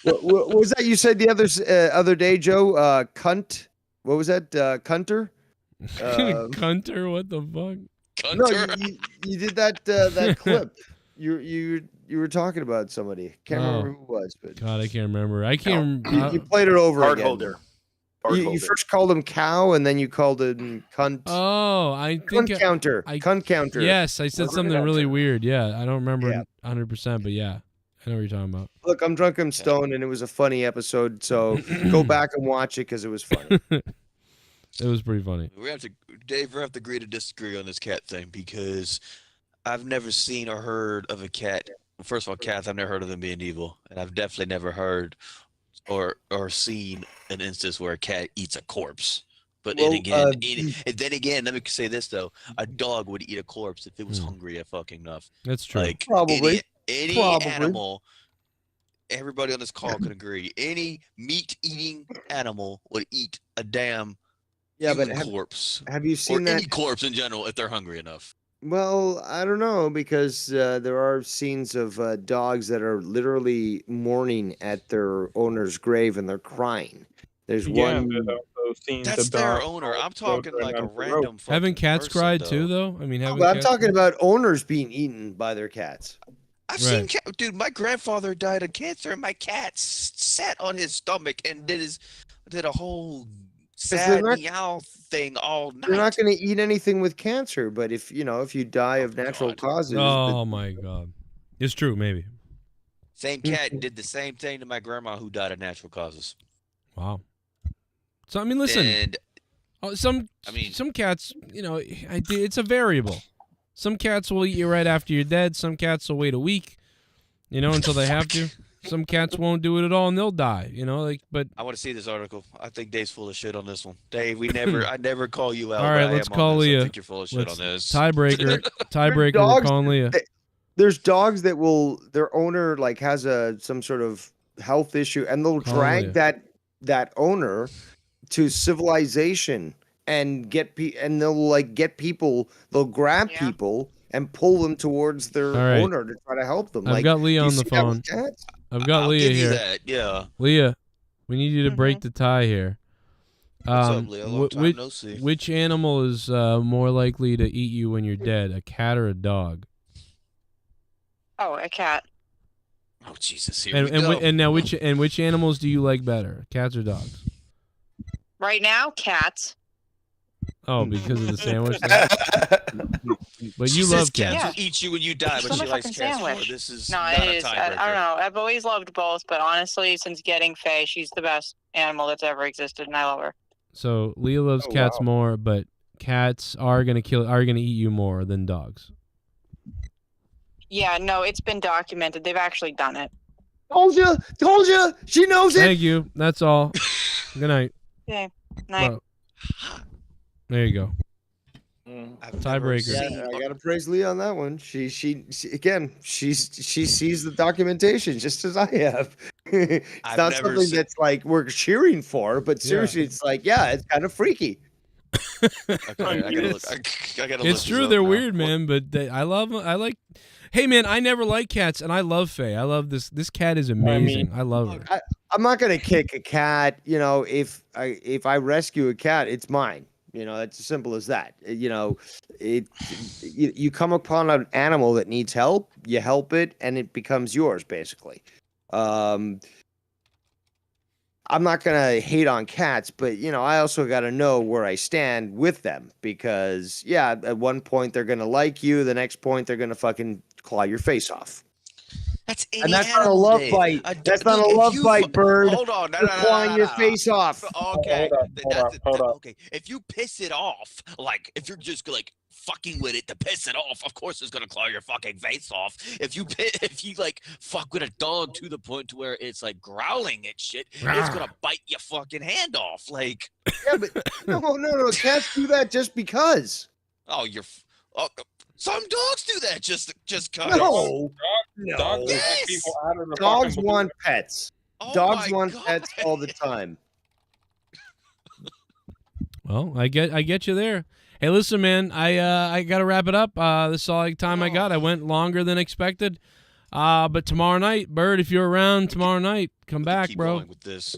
what was that you said the other day, Joe? Cunt. What was that? Cunter. Cunter. What the fuck? No, you did that clip. You were talking about somebody. Can't remember who it was, but God, I can't remember. I can't. you played it over Card again. holder. You first called him cow, and then you called him cunt. Oh, I think cunt counter. Cunt counter. Yes, I said something really weird. Yeah, I don't remember 100%, but yeah, I know what you're talking about. Look, I'm drunk, I'm stoned, and it was a funny episode. So go back and watch it because it was funny. It was pretty funny. Dave, we have to agree to disagree on this cat thing because I've never seen or heard of a cat. First of all, cats, I've never heard of them being evil, and I've definitely never heard or seen an instance where a cat eats a corpse. But then again, let me say this though: a dog would eat a corpse if it was hungry fucking enough. That's true. Like Probably any animal. Everybody on this call can agree. Any meat-eating animal would eat a damn corpse. Have you seen any corpse in general if they're hungry enough? Well, I don't know because there are scenes of dogs that are literally mourning at their owner's grave and they're crying. There's one. That's their owner. I'm talking like a random. Haven't cats cried too, though? I mean, I'm talking about owners being eaten by their cats. I've seen dude. My grandfather died of cancer, and my cat sat on his stomach and did a whole sad meow thing all night. You're not going to eat anything with cancer, but if you die of natural causes. Oh my God, it's true. Maybe. Same cat did the same thing to my grandma who died of natural causes. Wow. So I mean, listen. Some cats, it's a variable. Some cats will eat you right after you're dead. Some cats will wait a week, until they have to. Some cats won't do it at all and they'll die, but I want to see this article. I think Dave's full of shit on this one. Dave, I never call you out. All right, let's call Leah. I think you're full of shit on this. Tiebreaker, we're calling Leah. There's dogs that their owner has some sort of health issue and they'll drag that owner to civilization and they'll grab people and pull them towards their owner to try to help them. I've got Leah on the phone. I've got Leah here. Yeah. Leah, we need you to break the tie here. What's up, Leah? Long time no see. Which animal is more likely to eat you when you're dead, a cat or a dog? Oh, a cat. Oh Jesus! Here we go. And now, which animals do you like better, cats or dogs? Right now, cats. Oh, because of the sandwich. But you love cats. Cats will eat you when you die, but she likes cats more. This is not it is. I don't know. I've always loved both, but honestly, since getting Faye, she's the best animal that's ever existed, and I love her. So Leah loves cats more, but cats are gonna eat you more than dogs. Yeah, no, it's been documented. They've actually done it. Told you. She knows it. Thank you. That's all. Good night. Okay. Night. Well, there you go. Tiebreaker. Yeah, I gotta praise Leah on that one. She sees the documentation just as I have. It's not something that's we're cheering for, but seriously, it's it's kind of freaky. It's true, they're weird, man, but I love them. I like. Hey, man, I never liked cats, and I love Faye. I love this. This cat is amazing. I love her. I'm not gonna kick a cat. If I rescue a cat, it's mine. It's as simple as that. You come upon an animal that needs help, you help it, and it becomes yours, basically. I'm not gonna hate on cats, but I also got to know where I stand with them because at one point they're gonna like you, the next point they're gonna fucking claw your face off. That's not a love bite. That's not a love bite, bird. Hold on, clawing your face off. Okay, hold on. Okay, if you piss it off, if you're just fucking with it to piss it off, of course it's gonna claw your fucking face off. If you fuck with a dog to the point to where it's growling at shit, it's gonna bite your fucking hand off. Yeah, but no. Cats do that just because. Oh, Some dogs do that. Just cut. No. Dogs No. want people out of the Dogs fucking want pets. Oh Dogs my want God. pets all the time. Well, I get you there. Hey, listen, man, I got to wrap it up. This is all the time I got. I went longer than expected. But tomorrow night, Bird, if you're around tomorrow night, come back, Keep bro. going with this.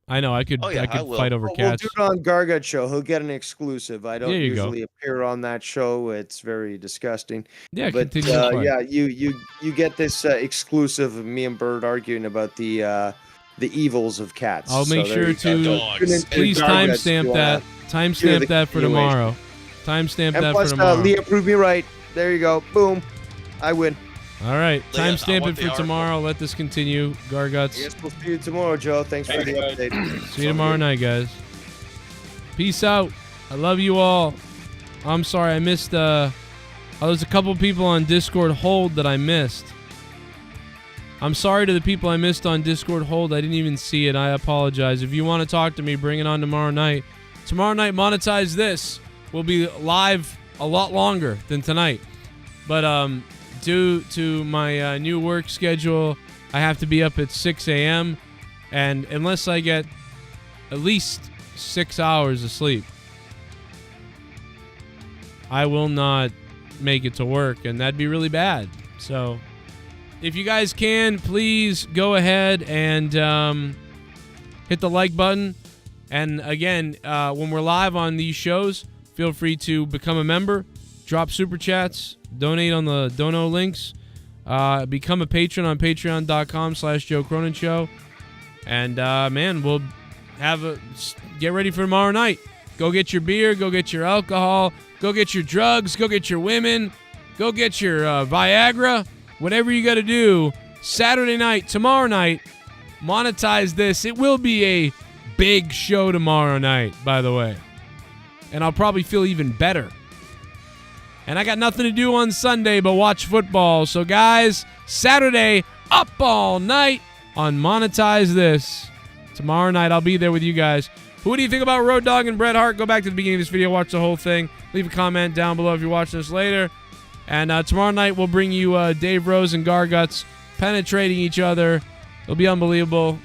I know I could will. fight over We'll cats. do it on Gargut show. He'll get an exclusive. I don't There you go. usually appear on that show. It's very disgusting. Yeah, but continue to fight. yeah, you get this exclusive of me and Bird arguing about the evils of cats. I'll make So there sure you go. to please timestamp that. Timestamp that for tomorrow. Timestamp that plus, for tomorrow. Leah proved me right. There you go. Boom. I win. All right, Leah, I timestamp want it the for tomorrow. Let this continue. Garguts. Yes, we'll see you tomorrow, Joe. Thanks for the update. See you tomorrow night, guys. Peace out. I love you all. I'm sorry I missed. There's a couple people on Discord hold that I missed. I'm sorry to the people I missed on Discord hold. I didn't even see it. I apologize. If you want to talk to me, bring it on tomorrow night. Tomorrow night, Monetize This will be live a lot longer than tonight. But due to my new work schedule, I have to be up at 6 a.m. And unless I get at least 6 hours of sleep, I will not make it to work, and that'd be really bad. So if you guys can, please go ahead and hit the like button. And again, when we're live on these shows, feel free to become a member, drop super chats, donate on the dono links, become a patron on patreon.com/Joe Cronin Show. And man, we'll get ready for tomorrow night. Go get your beer, go get your alcohol, go get your drugs, go get your women, go get your Viagra, whatever you got to do. Saturday night, tomorrow night, Monetize This. It will be a big show tomorrow night, by the way. And I'll probably feel even better. And I got nothing to do on Sunday but watch football. So, guys, Saturday, up all night on Monetize This. Tomorrow night, I'll be there with you guys. Who do you think about Road Dogg and Bret Hart? Go back to the beginning of this video, watch the whole thing. Leave a comment down below if you're watching this later. And tomorrow night, we'll bring you Dave Rose and Garguts penetrating each other. It'll be unbelievable.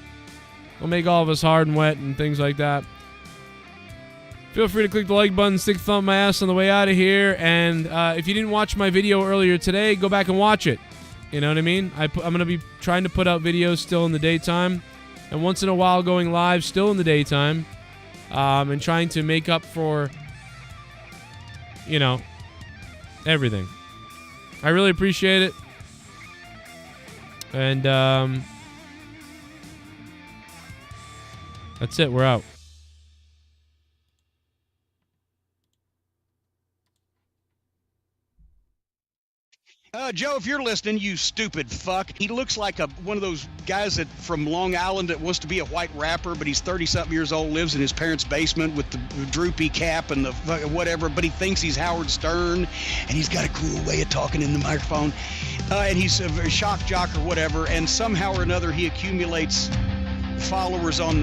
It'll make all of us hard and wet and things like that. Feel free to click the like button, stick the thumb in my ass on the way out of here. And if you didn't watch my video earlier today, go back and watch it. You know what I mean? I'm going to be trying to put out videos still in the daytime. And once in a while going live still in the daytime. And trying to make up for, you know, everything. I really appreciate it. And that's it. We're out. Joe, if you're listening, you stupid fuck. He looks like one of those guys that from Long Island that wants to be a white rapper, but he's 30-something years old, lives in his parents' basement with the droopy cap and the whatever, but he thinks he's Howard Stern, and he's got a cool way of talking in the microphone, and he's a very shock jock or whatever, and somehow or another he accumulates followers on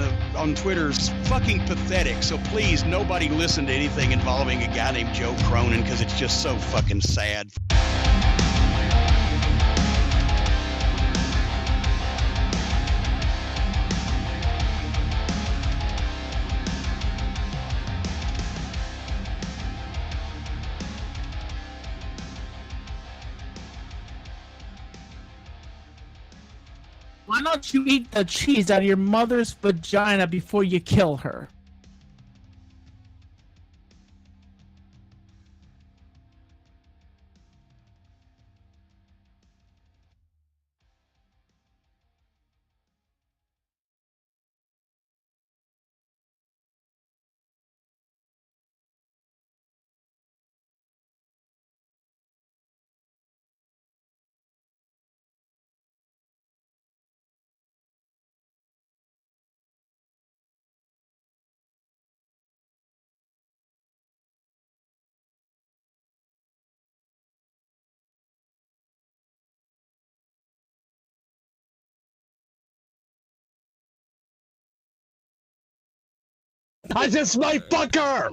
Twitter. It's fucking pathetic. So please, nobody listen to anything involving a guy named Joe Cronin, because it's just so fucking sad. Why don't you eat the cheese out of your mother's vagina before you kill her? Cause it's my fucker!